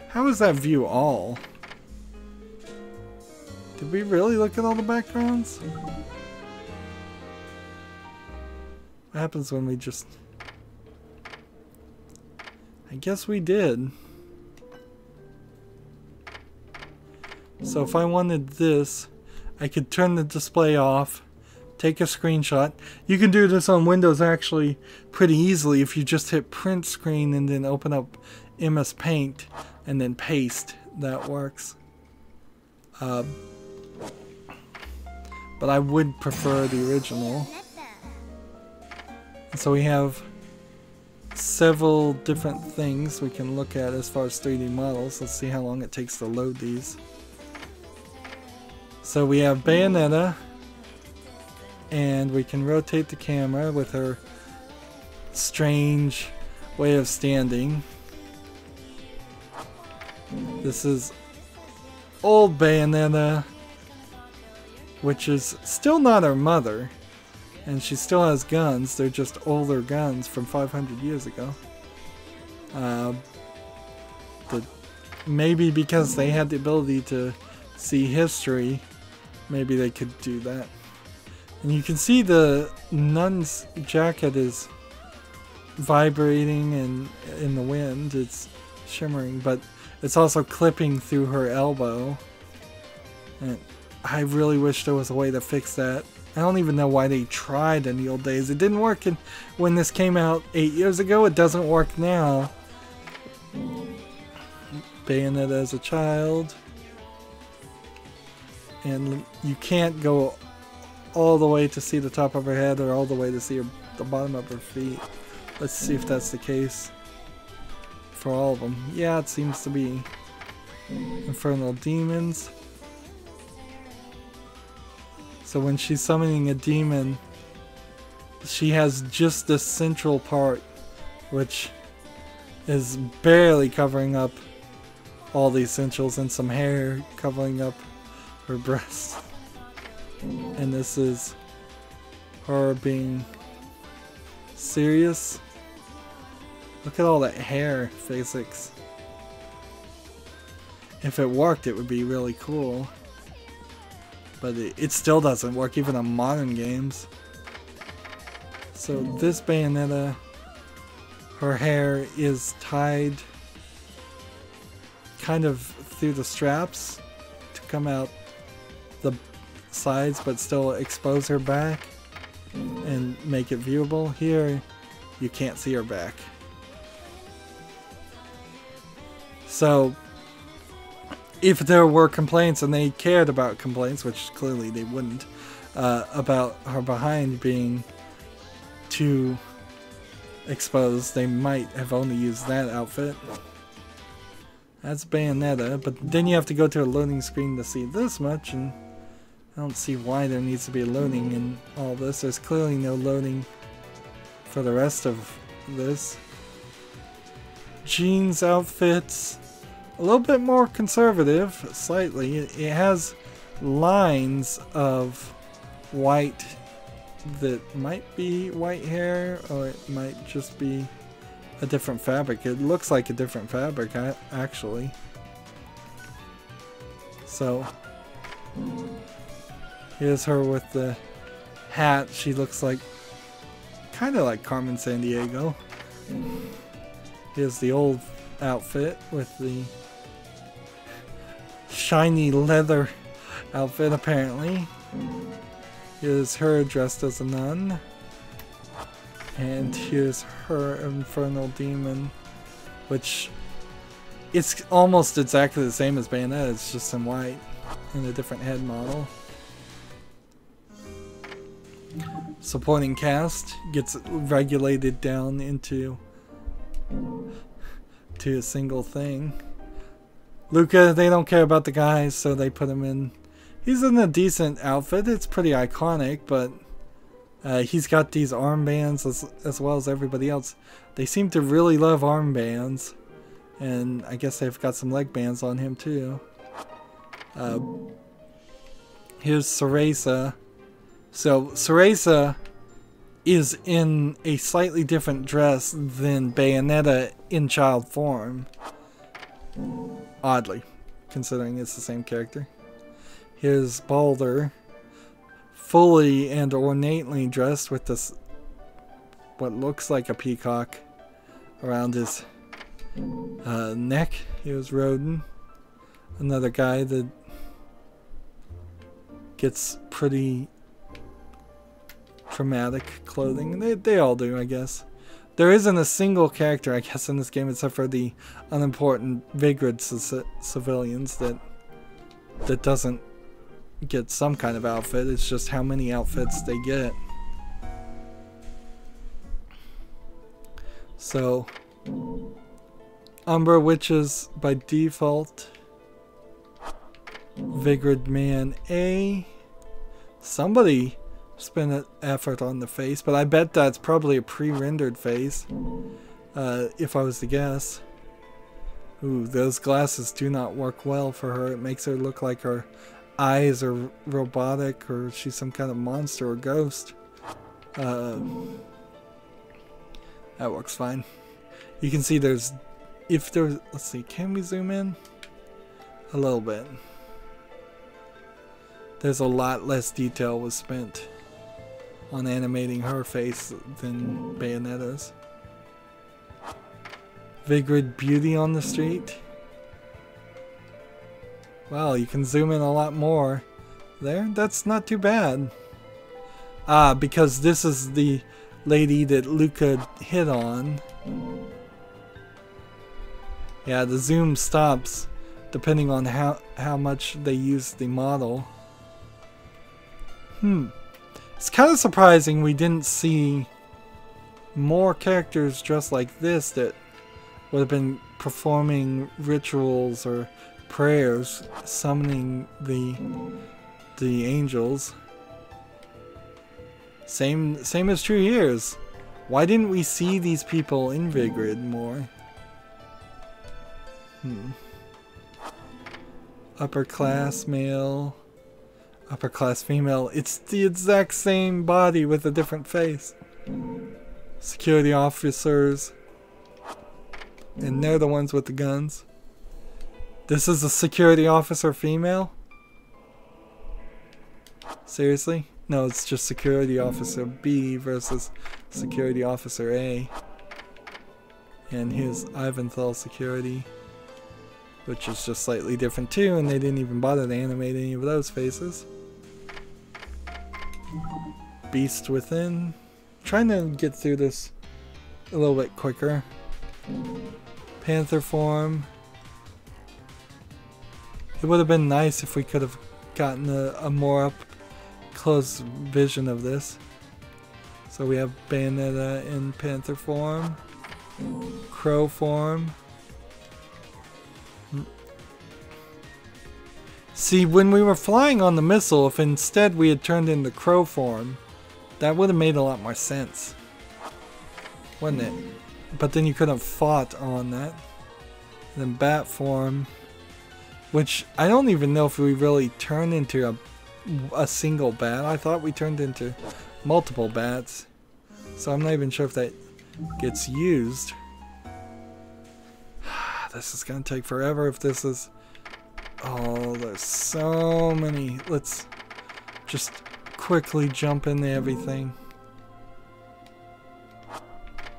How is that view all? Did we really look at all the backgrounds? What happens when we just... I guess we did. So if I wanted this, I could turn the display off, take a screenshot. You can do this on Windows actually pretty easily if you just hit print screen and then open up MS Paint and then paste. That works. But I would prefer the original. And so we have several different things we can look at as far as 3D models. Let's see how long it takes to load these. So we have Bayonetta, and we can rotate the camera with her strange way of standing. This is old Bayonetta, which is still not her mother, and she still has guns. They're just older guns from 500 years ago. Maybe because they had the ability to see history, maybe they could do that. And you can see the nun's jacket is vibrating and in the wind. It's shimmering, but it's also clipping through her elbow. And I really wish there was a way to fix that. I don't even know why they tried in the old days. It didn't work when this came out 8 years ago. It doesn't work now. Bayonetta as a child. And you can't go all the way to see the top of her head or all the way to see the bottom of her feet. Let's see if that's the case for all of them. Yeah, it seems to be. Infernal demons. So when she's summoning a demon, she has just this central part, which is barely covering up all the essentials, and some hair covering up her breast. And this is her being serious. Look at all that hair physics. If it worked, it would be really cool. But it still doesn't work even on modern games. So this Bayonetta, her hair is tied kind of through the straps to come out the sides but still expose her back and make it viewable. Here you can't see her back. So if there were complaints, and they cared about complaints, which clearly they wouldn't, about her behind being too exposed, they might have only used that outfit. That's Bayonetta, but then you have to go to a loading screen to see this much, and I don't see why there needs to be a loading in all this. There's clearly no loading for the rest of this. Jean's outfits, a little bit more conservative, slightly. It has lines of white that might be white hair, or it might just be a different fabric. It looks like a different fabric, actually. So here's her with the hat. She looks like kind of like Carmen Sandiego. Here's the old outfit with the shiny leather outfit, apparently. Here's her dressed as a nun. And here's her infernal demon, which it's almost exactly the same as Bayonetta. It's just in white in a different head model. Supporting cast gets regulated down into a single thing. Luca, they don't care about the guys, so they put him in. He's in a decent outfit. It's pretty iconic, but he's got these armbands as well as everybody else. They seem to really love armbands, and I guess they've got some leg bands on him too. Here's Cereza. So Cereza is in a slightly different dress than Bayonetta in child form. Oddly, considering it's the same character. Here's Balder, fully and ornately dressed with this, what looks like a peacock around his neck. Here's Roden, another guy that gets pretty dramatic clothing. They all do, I guess. There isn't a single character, I guess, in this game except for the unimportant Vigrid civilians that doesn't get some kind of outfit. It's just how many outfits they get. So, Umbra Witches by default. Vigrid Man A. Somebody spent an effort on the face, but I bet that's probably a pre-rendered face, if I was to guess. Ooh, those glasses do not work well for her. It makes her look like her eyes are robotic, or she's some kind of monster or ghost. That works fine. You can see let's see, can we zoom in? A little bit. There's a lot less detail was spent on animating her face than Bayonetta's. Vigrid Beauty on the street. Wow, you can zoom in a lot more there. That's not too bad. Because this is the lady that Luca hit on. Yeah, the zoom stops depending on how much they use the model. It's kind of surprising we didn't see more characters dressed like this that would have been performing rituals or prayers, summoning the angels. Same as true here. Why didn't we see these people in Vigrid more? Upper class male, upper class female. It's the exact same body with a different face. Security officers. And they're the ones with the guns. This is a security officer female? Seriously? No, it's just security officer B versus security officer A. And here's Ivanthal security, which is just slightly different too, and they didn't even bother to animate any of those faces. Beast Within. Trying to get through this a little bit quicker. Panther form. It would have been nice if we could have gotten a more up close vision of this. So we have Bayonetta in Panther form, Crow form. See, when we were flying on the missile, if instead we had turned into Crow form, that would have made a lot more sense, wouldn't it? But then you could have fought on that. And then Bat form, which I don't even know if we really turned into a single bat. I thought we turned into multiple bats. So I'm not even sure if that gets used. This is going to take forever if this is... Oh, there's so many. Let's just quickly jump into everything.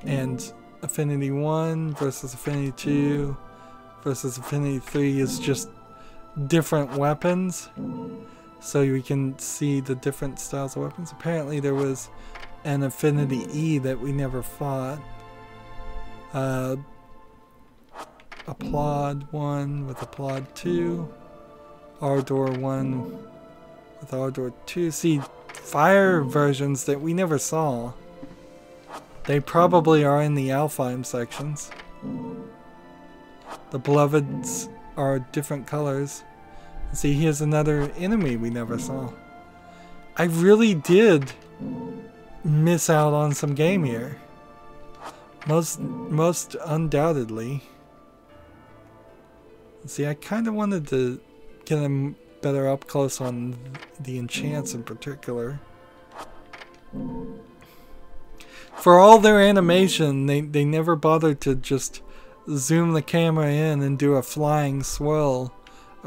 And Affinity 1 versus Affinity 2 versus Affinity 3 is just different weapons. So we can see the different styles of weapons. Apparently there was an Affinity E that we never fought. Applaud 1 with Applaud 2. Ardor 1 with Ardor 2. See, fire versions that we never saw. They probably are in the Alfheim sections. The Beloveds are different colors. See, here's another enemy we never saw. I really did miss out on some game here. Most undoubtedly. See, I kind of wanted to get them better up close on the enchants in particular. For all their animation, they never bothered to just zoom the camera in and do a flying swirl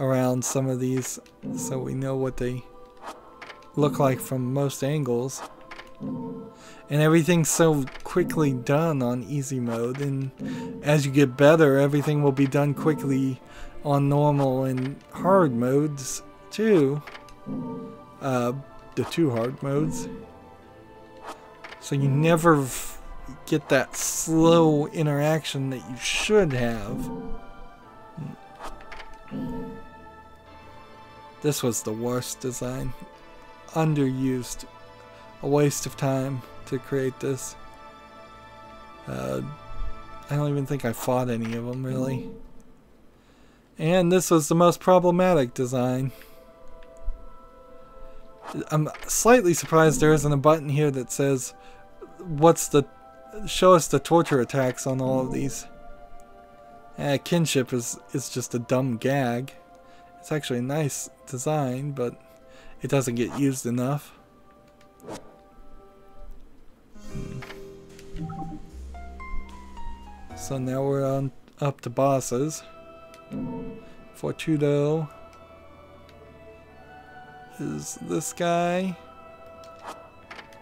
around some of these so we know what they look like from most angles. And everything's so quickly done on easy mode, and as you get better, everything will be done quickly on normal and hard modes too. The 2 hard modes. So you never get that slow interaction that you should have. This was the worst design. Underused. A waste of time to create this. I don't even think I fought any of them, really. And this was the most problematic design. I'm slightly surprised there isn't a button here that says, show us the torture attacks on all of these. Kinship is just a dumb gag. It's actually a nice design, but it doesn't get used enough. So now we're up to bosses. Fortudo is this guy,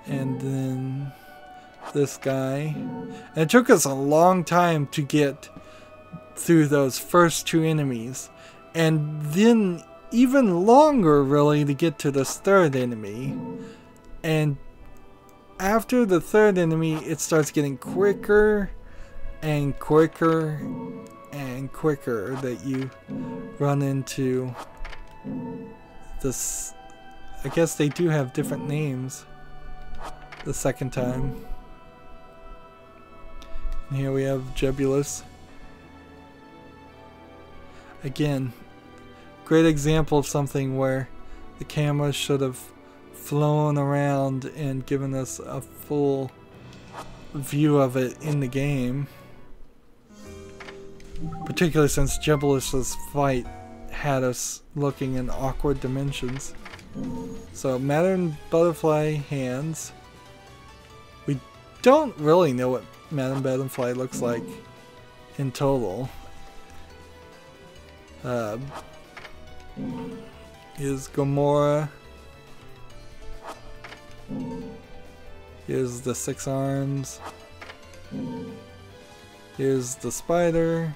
and then this guy. And it took us a long time to get through those first 2 enemies, and then even longer really to get to this 3rd enemy. And after the 3rd enemy, it starts getting quicker and quicker and quicker that you run into this. I guess they do have different names the 2nd time. And here we have Jebulus. Again, great example of something where the camera should have flown around and given us a full view of it in the game. Particularly since Jebulus's fight had us looking in awkward dimensions. So, Madame Butterfly hands. We don't really know what Madame Butterfly looks like in total. Here's Gamora. Here's the 6 arms. Here's the spider.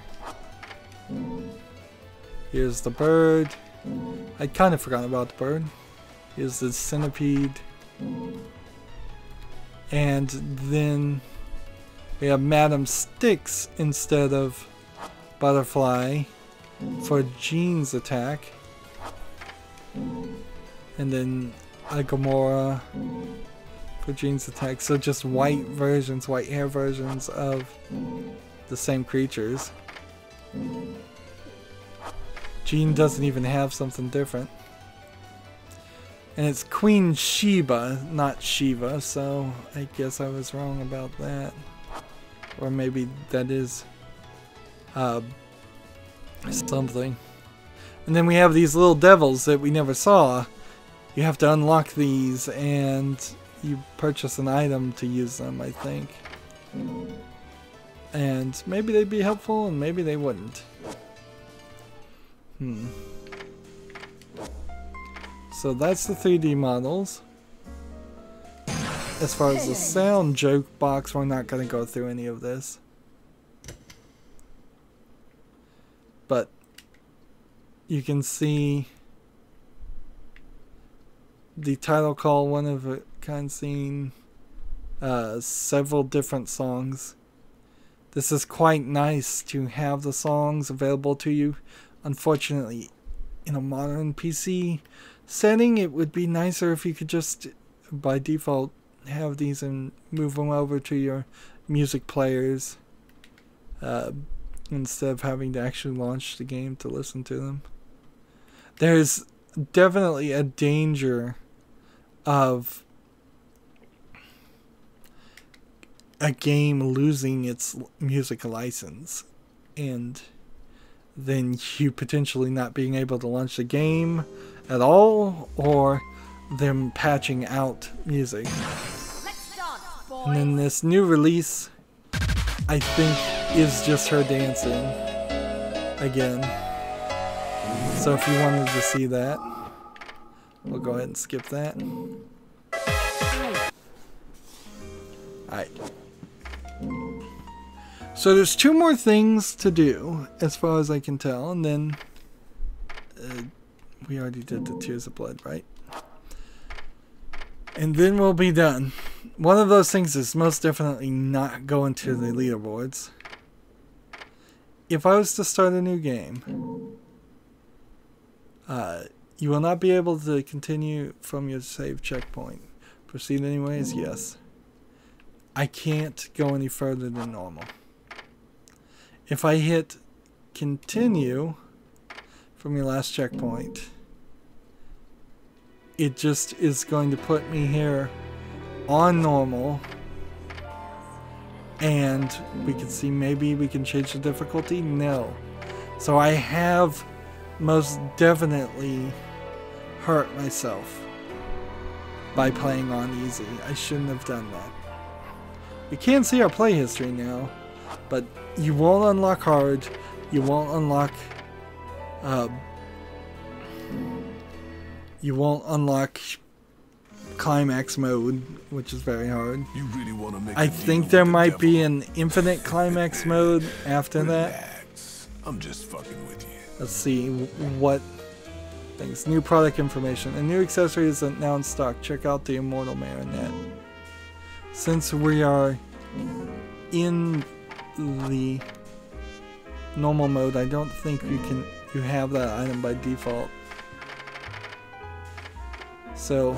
Here's the bird. I'd kind of forgotten about the bird. Here's the centipede. And then we have Madame Styx instead of Butterfly for Jean's attack. And then a Gamora for Jean's attack. So just white versions, white hair versions of the same creatures. Jean doesn't even have something different. And it's Queen Sheba, not Shiva, so I guess I was wrong about that. Or maybe that is something. And then we have these little devils that we never saw. You have to unlock these and you purchase an item to use them, I think. And maybe they'd be helpful and maybe they wouldn't. So that's the 3D models. As far as the sound joke box, we're not going to go through any of this. But you can see the title call, one of a kind scene, several different songs. This is quite nice to have the songs available to you. Unfortunately, in a modern PC setting, it would be nicer if you could just, by default, have these and move them over to your music players instead of having to actually launch the game to listen to them. There's definitely a danger of a game losing its music license and then you potentially not being able to launch the game at all, or them patching out music. And then this new release, I think, is just her dancing again. So if you wanted to see that, we'll go ahead and skip that. Alright. So there's 2 more things to do, as far as I can tell, and then we already did the Tears of Blood, right? And then we'll be done. One of those things is most definitely not going to the leaderboards. If I was to start a new game, you will not be able to continue from your save checkpoint. Proceed anyways? Yes. I can't go any further than normal. If I hit continue from your last checkpoint, it just is going to put me here on normal, and we can see maybe we can change the difficulty. No. So I have most definitely hurt myself by playing on easy. I shouldn't have done that. You can see our play history now, but you won't unlock hard, you won't unlock climax mode, which is very hard. You really want to make I think there might be an infinite climax mode after that. I'm just fucking with you. Let's see what things. New product information. A new accessory is now in stock. Check out the Immortal Marionette. Since we are in the normal mode, I don't think you have that item by default. So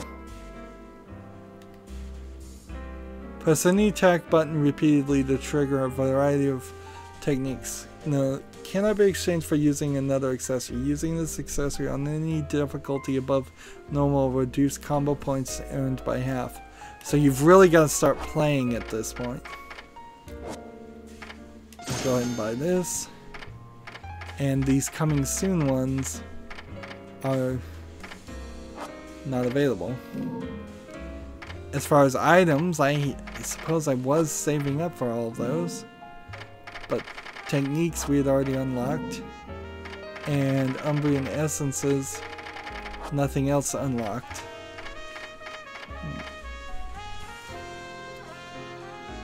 press any attack button repeatedly to trigger a variety of techniques. No, cannot be exchanged for using another accessory. Using this accessory on any difficulty above normal will reduce combo points earned by half. So you've really got to start playing at this point. Go ahead and buy this. And these coming soon ones are not available. As far as items, I suppose I was saving up for all of those. But techniques we had already unlocked. And Umbrian essences, nothing else unlocked.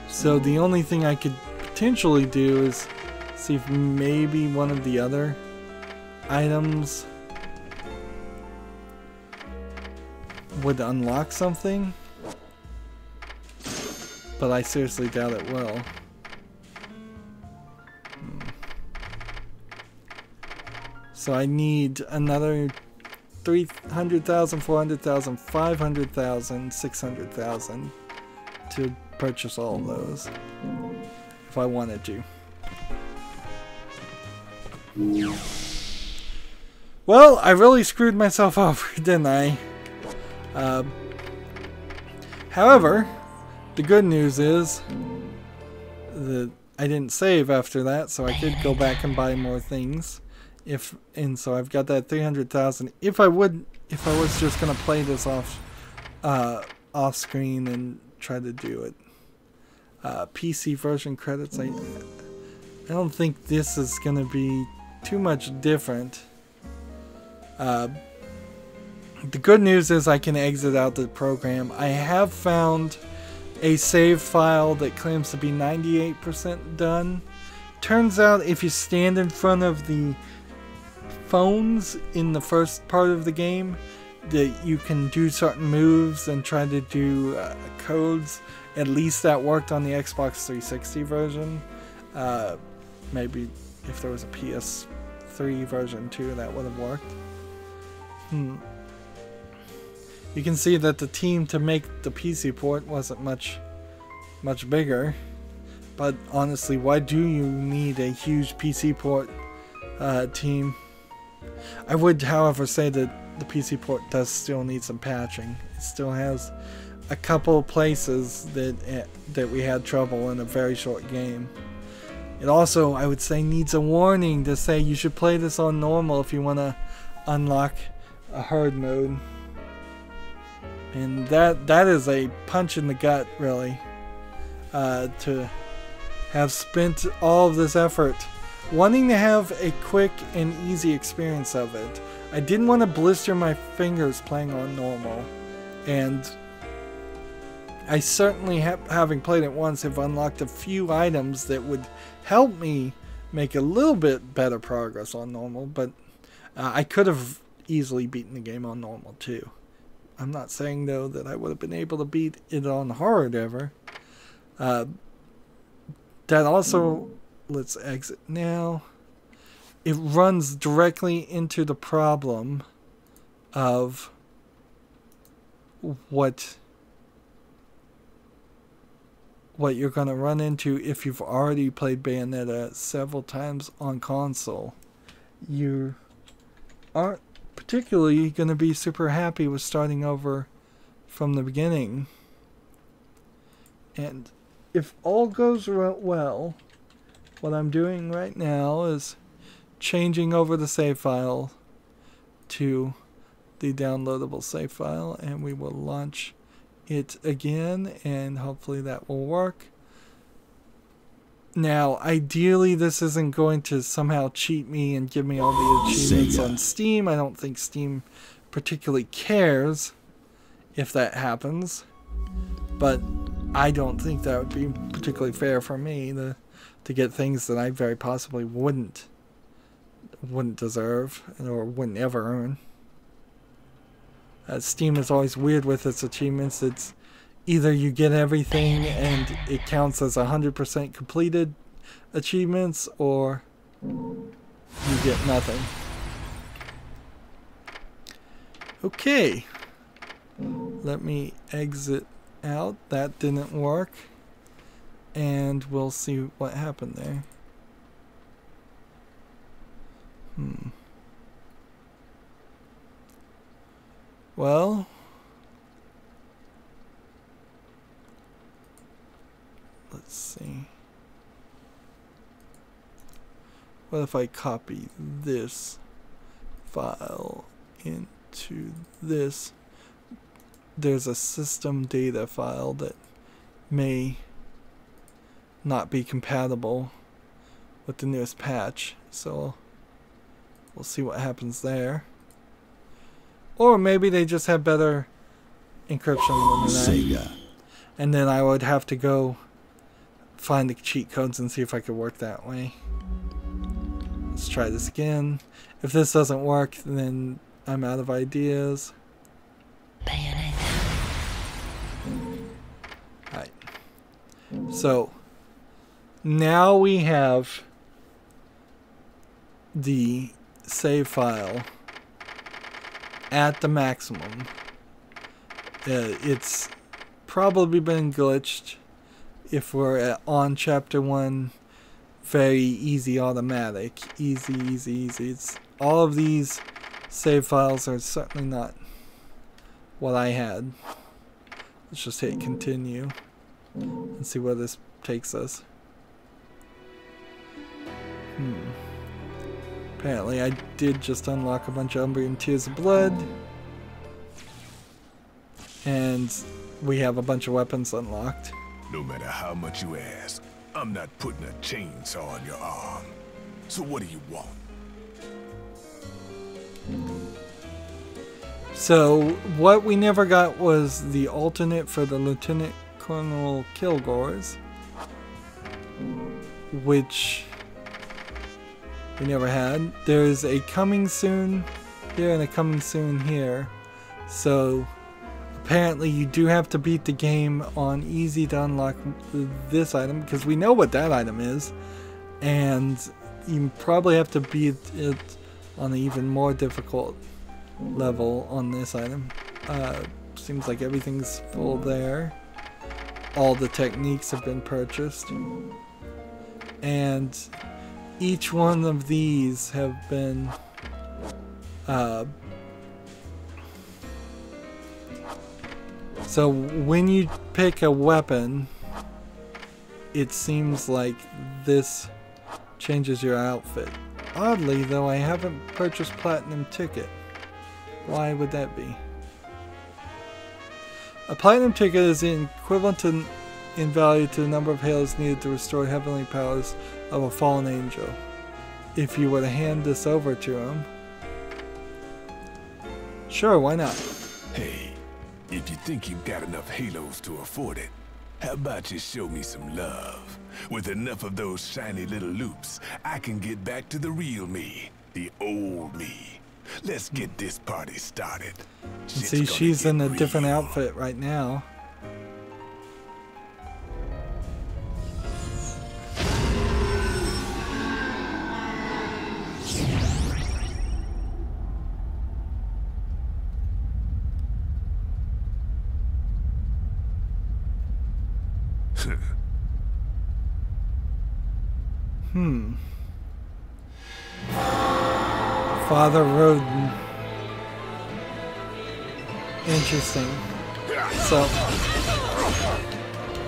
So the only thing I could potentially do is see if maybe one of the other items would unlock something, but I seriously doubt it will. So I need another 300,000, 400,000, 500,000, 600,000 to purchase all of those if I wanted to. Well, I really screwed myself over, didn't I? However, the good news is that I didn't save after that, so I could go back and buy more things. So I've got that 300,000. If I was just gonna play this off screen and try to do it. PC version credits. I don't think this is gonna be too much different. The good news is I can exit out the program. I have found a save file that claims to be 98% done. Turns out if you stand in front of the phones in the first part of the game, that you can do certain moves and try to do codes. At least that worked on the Xbox 360 version. Maybe if there was a PS3 version too, that would have worked. You can see that the team to make the PC port wasn't much bigger. But honestly, why do you need a huge PC port team? I would, however, say that the PC port does still need some patching. It still has a couple places that we had trouble in a very short game. It also, I would say, needs a warning to say you should play this on normal if you want to unlock a hard mode. And that is a punch in the gut, really, to have spent all of this effort wanting to have a quick and easy experience of it. I didn't want to blister my fingers playing on normal, and I certainly, having played it once, have unlocked a few items that would help me make a little bit better progress on normal, but I could have easily beaten the game on normal too. I'm not saying though that I would have been able to beat it on hard ever. That also, let's exit now. It runs directly into the problem of what you're going to run into if you've already played Bayonetta several times on console. You aren't particularly going to be super happy with starting over from the beginning. And if all goes well, what I'm doing right now is changing over the save file to the downloadable save file, and we will launch it again, and hopefully that will work. Now, ideally, this isn't going to somehow cheat me and give me all the achievements on Steam. I don't think Steam particularly cares if that happens, but I don't think that would be particularly fair for me to get things that I very possibly wouldn't deserve or wouldn't ever earn. Steam is always weird with its achievements. It's either you get everything and it counts as 100% completed achievements, or you get nothing. Okay, let me exit out. That didn't work, and we'll see what happened there. Well, let's see. What if I copy this file into this? There's a system data file that may not be compatible with the newest patch, so we'll see what happens there. Or maybe they just have better encryption than SEGA. And then I would have to go find the cheat codes and see if I could work that way. Let's try this again. If this doesn't work, then I'm out of ideas. Bayonetta. Alright. So, now we have the save file at the maximum. It's probably been glitched if we're on chapter 1. Very easy automatic. Easy. It's, all of these save files are certainly not what I had. Let's just hit continue and see where this takes us. Apparently I did just unlock a bunch of Umbrian Tears of Blood. And we have a bunch of weapons unlocked. No matter how much you ask, I'm not putting a chainsaw on your arm. So what do you want? So what we never got was the alternate for the Lieutenant Colonel Kilgores, which we never had. There's a coming soon here and a coming soon here. So apparently you do have to beat the game on easy to unlock this item, because we know what that item is. And you probably have to beat it on an even more difficult level on this item. Seems like everything's full there. All the techniques have been purchased. And each one of these have been so when you pick a weapon, it seems like this changes your outfit. Oddly though, I haven't purchased Platinum Ticket. Why would that be? A Platinum Ticket is equivalent in value to the number of halos needed to restore heavenly powers of a fallen angel. if you were to hand this over to him. Sure, why not? Hey, if you think you've got enough halos to afford it, how about you show me some love? With enough of those shiny little loops, I can get back to the real me, the old me. Let's get this party started. See, she's in a different outfit right now. Father Rodin. Interesting. So,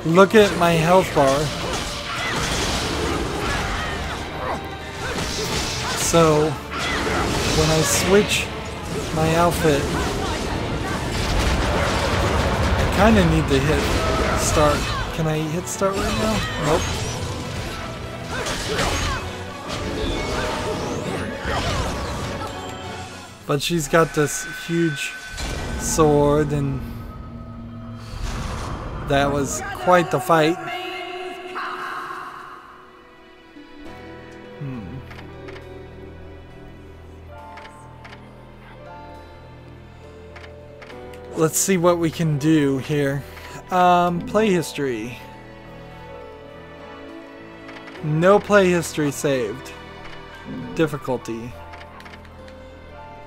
look at my health bar. So, when I switch my outfit, I kind of need to hit start. Can I hit start right now? Nope. But she's got this huge sword, and that was quite the fight. Let's see what we can do here. Play history. No play history saved. Difficulty.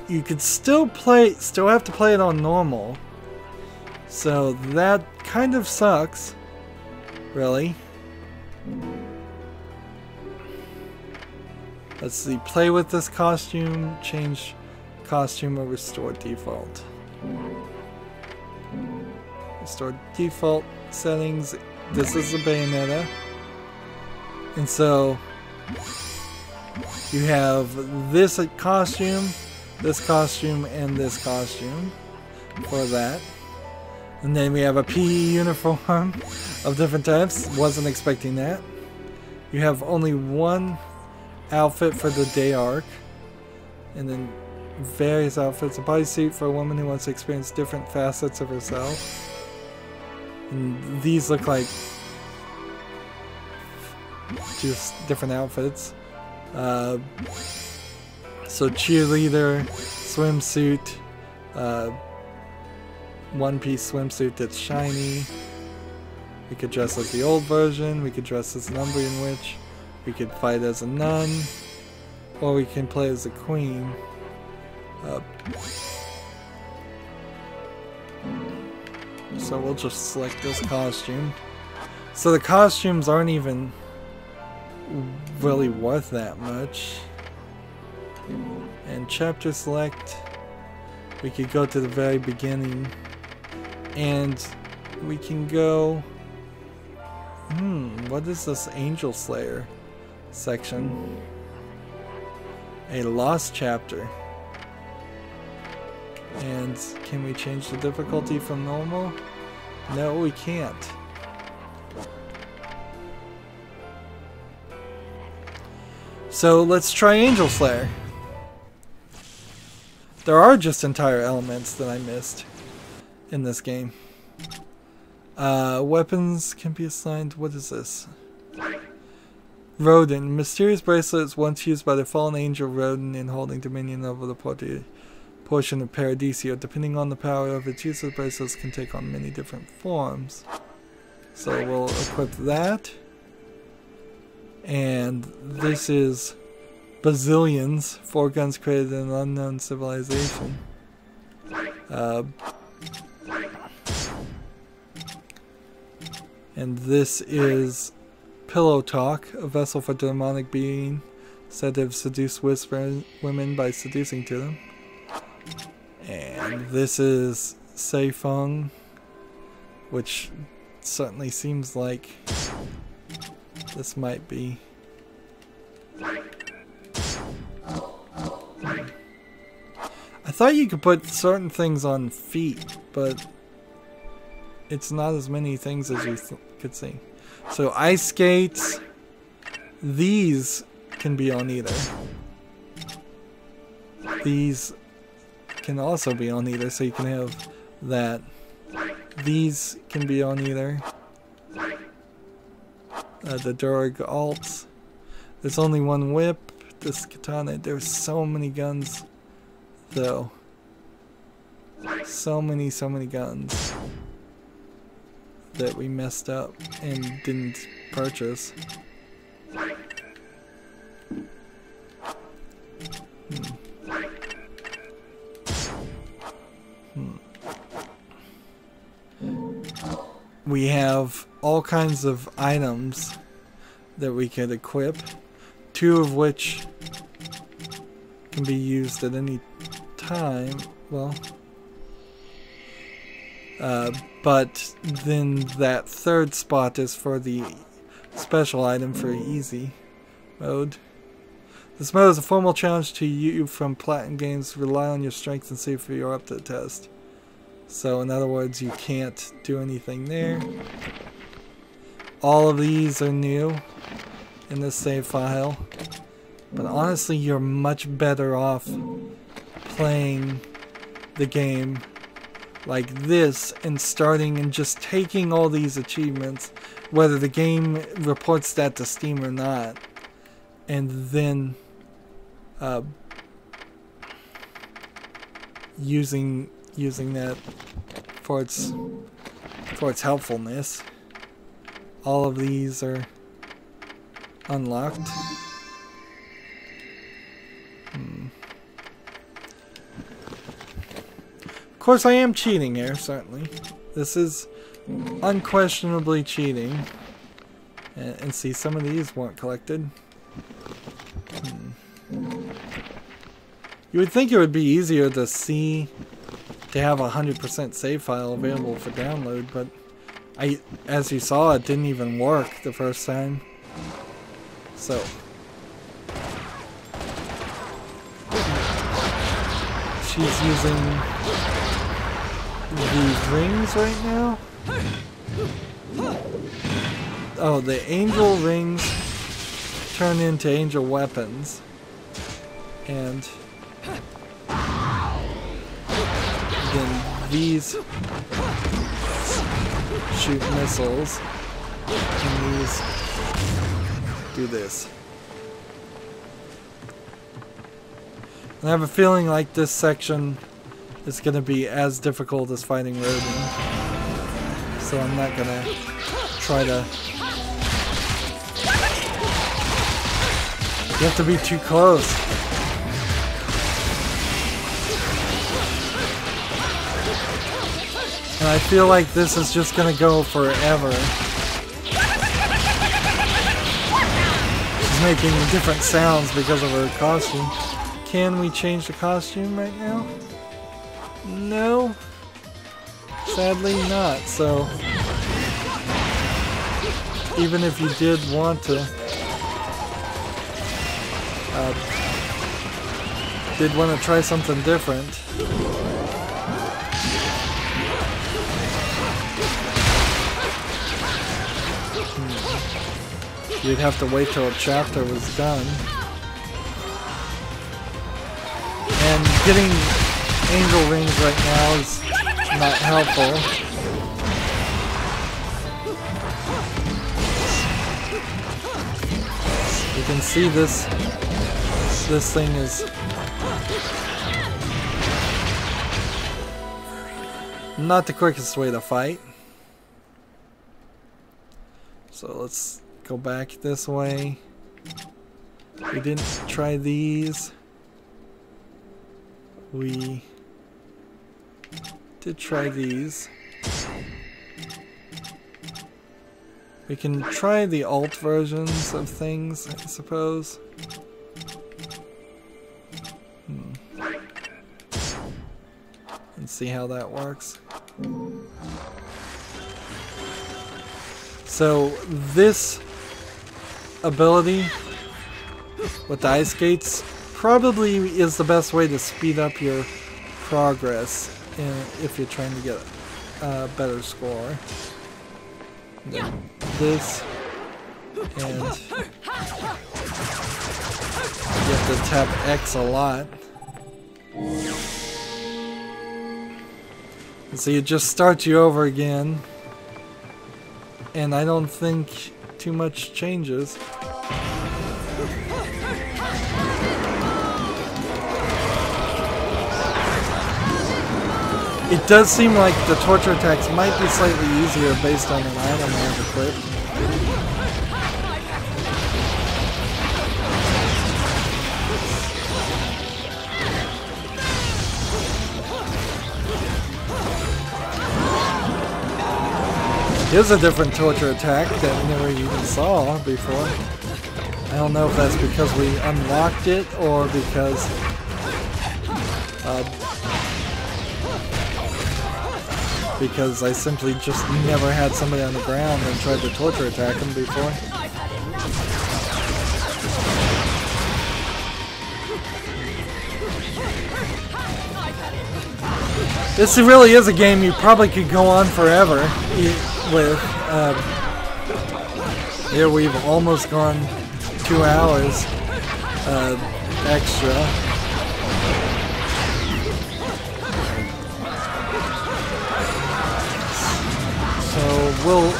You could still have to play it on normal. So that kind of sucks. Really. Let's see. Play with this costume. Change costume or restore default. Restore default settings. This is the Bayonetta. And so you have this costume, and this costume for that. And then we have a PE uniform of different types. Wasn't expecting that. You have only one outfit for the day arc. And then various outfits. A bodysuit for a woman who wants to experience different facets of herself. And these look like just different outfits. So cheerleader, swimsuit, one-piece swimsuit that's shiny. We could dress as the old version, we could dress as an Umbrian witch, we could fight as a nun, or we can play as a queen. So we'll just select this costume. So the costumes aren't even really worth that much. And chapter select, we could go to the very beginning, and we can go, what is this Angel Slayer section? A lost chapter. And can we change the difficulty from normal? No, we can't. So let's try Angel Slayer. There are just entire elements that I missed in this game. Weapons can be assigned. What is this? Rodin. Mysterious bracelets once used by the fallen angel Rodin in holding dominion over the portion of Paradiso. Depending on the power of its use, the bracelets can take on many different forms. So we'll equip that. And this is Bazillions, 4 guns created in an unknown civilization. And this is Pillow Talk, a vessel for demonic being said to have seduced women by seducing to them. And this is Seifeng, which certainly seems like this might be. I thought you could put certain things on feet, but it's not as many things as you could see. So ice skates, these can be on either. These can also be on either, so you can have that. These can be on either. The Durag alts. There's only one whip. This katana. There's so many guns, though. So many guns that we messed up and didn't purchase. We have all kinds of items that we could equip, 2 of which can be used at any time. Well, but then that 3rd spot is for the special item for easy mode. This mode is a formal challenge to you from PlatinumGames. Rely on your strength and see if you're up to the test. So in other words, you can't do anything there. All of these are new in this save file. But honestly, you're much better off playing the game like this and starting and just taking all these achievements, whether the game reports that to Steam or not, and then using that for its helpfulness. All of these are unlocked. Of course, I am cheating here, certainly. This is unquestionably cheating. And see, some of these weren't collected. You would think it would be easier to have a 100% save file available for download, but as you saw, it didn't even work the first time. So she's using these rings right now. Oh, the angel rings turn into angel weapons, and then these shoot missiles, and these do this. And I have a feeling like this section is going to be as difficult as fighting Rydo, so I'm not going to try to... You have to be too close. And I feel like this is just gonna go forever. She's making different sounds because of her costume. Can we change the costume right now? No. Sadly not, so... Even if you did want to... did want to try something different. You'd have to wait till a chapter was done. And getting angel rings right now is not helpful. You can see this thing is not the quickest way to fight. So let's go back this way. We didn't try these. We did try these. We can try the alt versions of things, I suppose. And see how that works. So this ability with the ice skates probably is the best way to speed up your progress if you're trying to get a better score. Then this and have to tap X a lot. So it just starts you over again. And I don't think too much changes. It does seem like the torture attacks might be slightly easier based on an item I have equipped. Here's a different torture attack that we never even saw before. I don't know if that's because we unlocked it or because I simply just never had somebody on the ground and tried to torture attack him before. This really is a game you probably could go on forever with. Here we've almost gone 2 hours extra. So we'll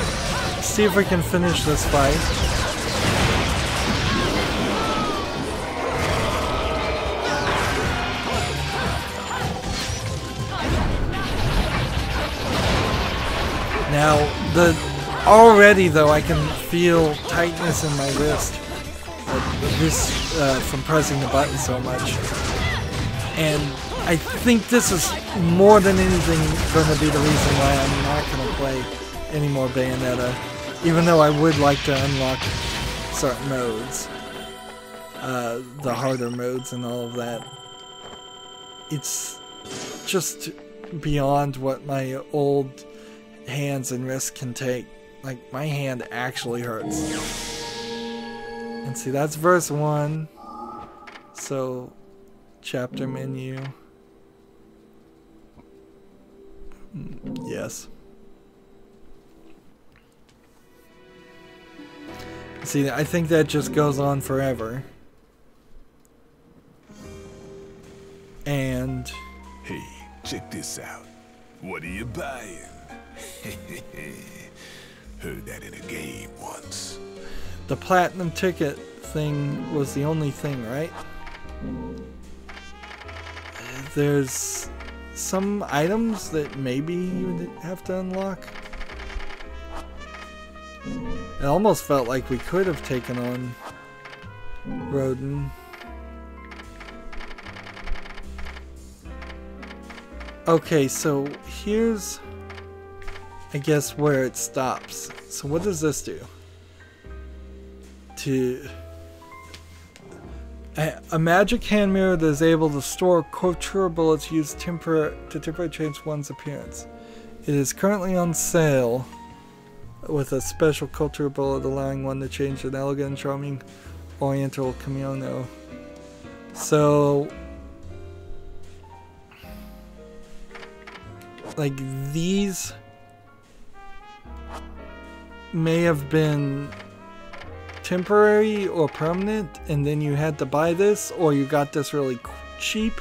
see if we can finish this fight. Now, already though I can feel tightness in my wrist from pressing the button so much. And I think this is more than anything going to be the reason why I'm not going to play any more Bayonetta, even though I would like to unlock certain modes, the harder modes and all of that. It's just beyond what my old hands and wrists can take. Like, my hand actually hurts. And see, that's verse 1. So, chapter menu. Yes. See, I think that just goes on forever. And... Hey, check this out. What are you buying? Heard that in a game once. The platinum ticket thing was the only thing, right? There's some items that maybe you would have to unlock. It almost felt like we could have taken on Roden. Okay, so here's, I guess, where it stops. So what does this do? A magic hand mirror that is able to store couture bullets used to temporarily change one's appearance. It is currently on sale with a special culture bullet allowing one to change an elegant and charming oriental kimono. So, like, these may have been temporary or permanent, and then you had to buy this, or you got this really cheap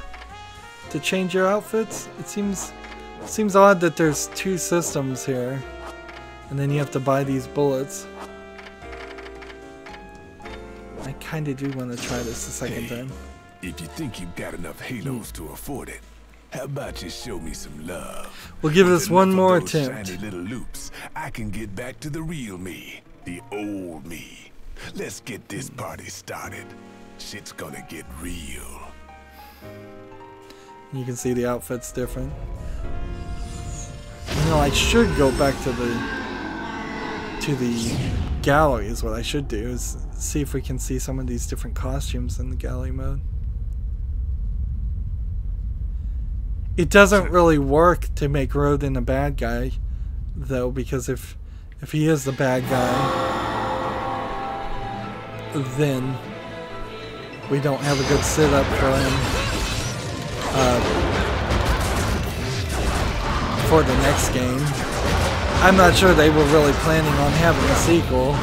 to change your outfits. It seems odd that there's two systems here, and then you have to buy these bullets. I kinda do want to try this a second time. If you think you've got enough halos to afford it, how about you show me some love? We'll give With this one enough more of those attempt. shiny little loops, I can get back to the real me, the old me. Let's get this party started. Shit's gonna get real. You can see the outfit's different. You know, I should go back to the gallery is what I should do, is see if we can see some of these different costumes in the gallery mode. It doesn't really work to make Roden a bad guy, though, because if he is the bad guy, then we don't have a good sit-up for him for the next game. I'm not sure they were really planning on having a sequel,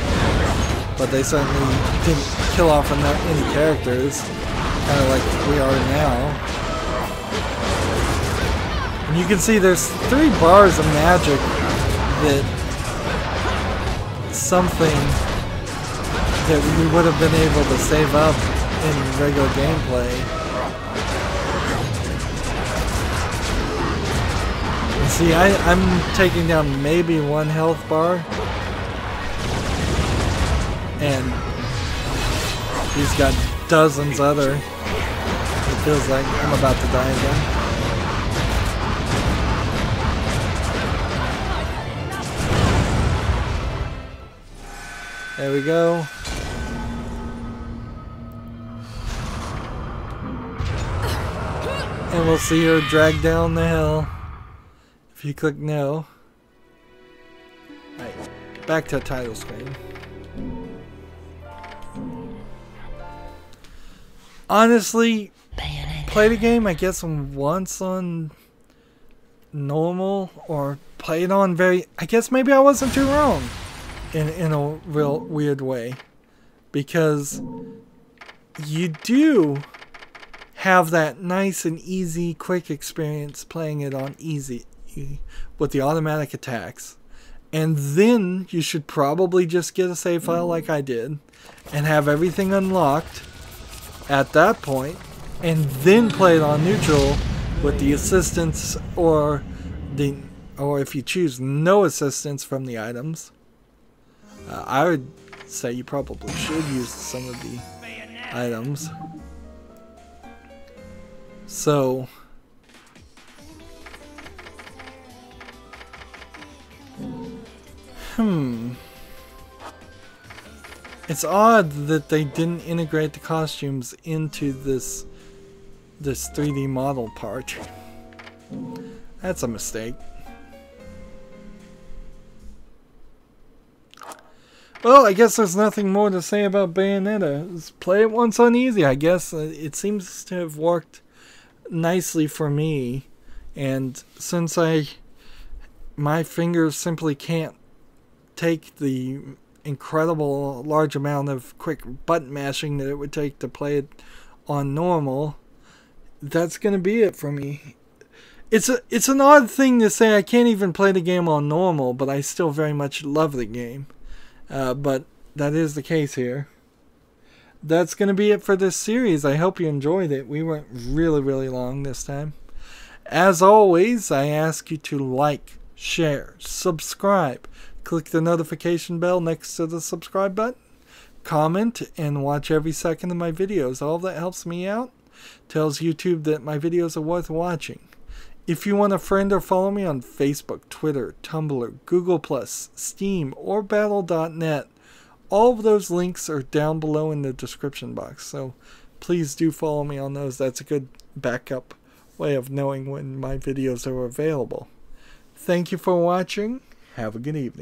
but they certainly didn't kill off any characters. kind of like we are now. And you can see there's 3 bars of magic that something that we would have been able to save up in regular gameplay. And see, I'm taking down maybe 1 health bar. And he's got dozens other. It feels like I'm about to die again. There we go. And we'll see her drag down the hill. If you click no. Alright, back to the title screen. Honestly, play the game I guess once on normal, or play it on very... I guess maybe I wasn't too wrong in a real weird way. Because you do have that nice and easy, quick experience playing it on easy with the automatic attacks. And then you should probably just get a save file like I did and have everything unlocked at that point, and then play it on neutral with the assistance or if you choose no assistance from the items. I would say you probably should use some of the items. So it's odd that they didn't integrate the costumes into this 3D model part. That's a mistake. Well, I guess there's nothing more to say about Bayonetta. Just play it once on easy, I guess. It seems to have worked nicely for me. And since my fingers simply can't take the incredible large amount of quick button mashing that it would take to play it on normal, that's going to be it for me. It's an odd thing to say. I can't even play the game on normal, but I still very much love the game. But that is the case here. That's going to be it for this series. I hope you enjoyed it. We went really, really long this time. As always, I ask you to like, share, subscribe. Click the notification bell next to the subscribe button. Comment and watch every second of my videos. All that helps me out. Tells YouTube that my videos are worth watching. If you want a friend or follow me on Facebook, Twitter, Tumblr, Google+, Steam, or Battle.net, all of those links are down below in the description box. So please do follow me on those. That's a good backup way of knowing when my videos are available. Thank you for watching. Have a good evening.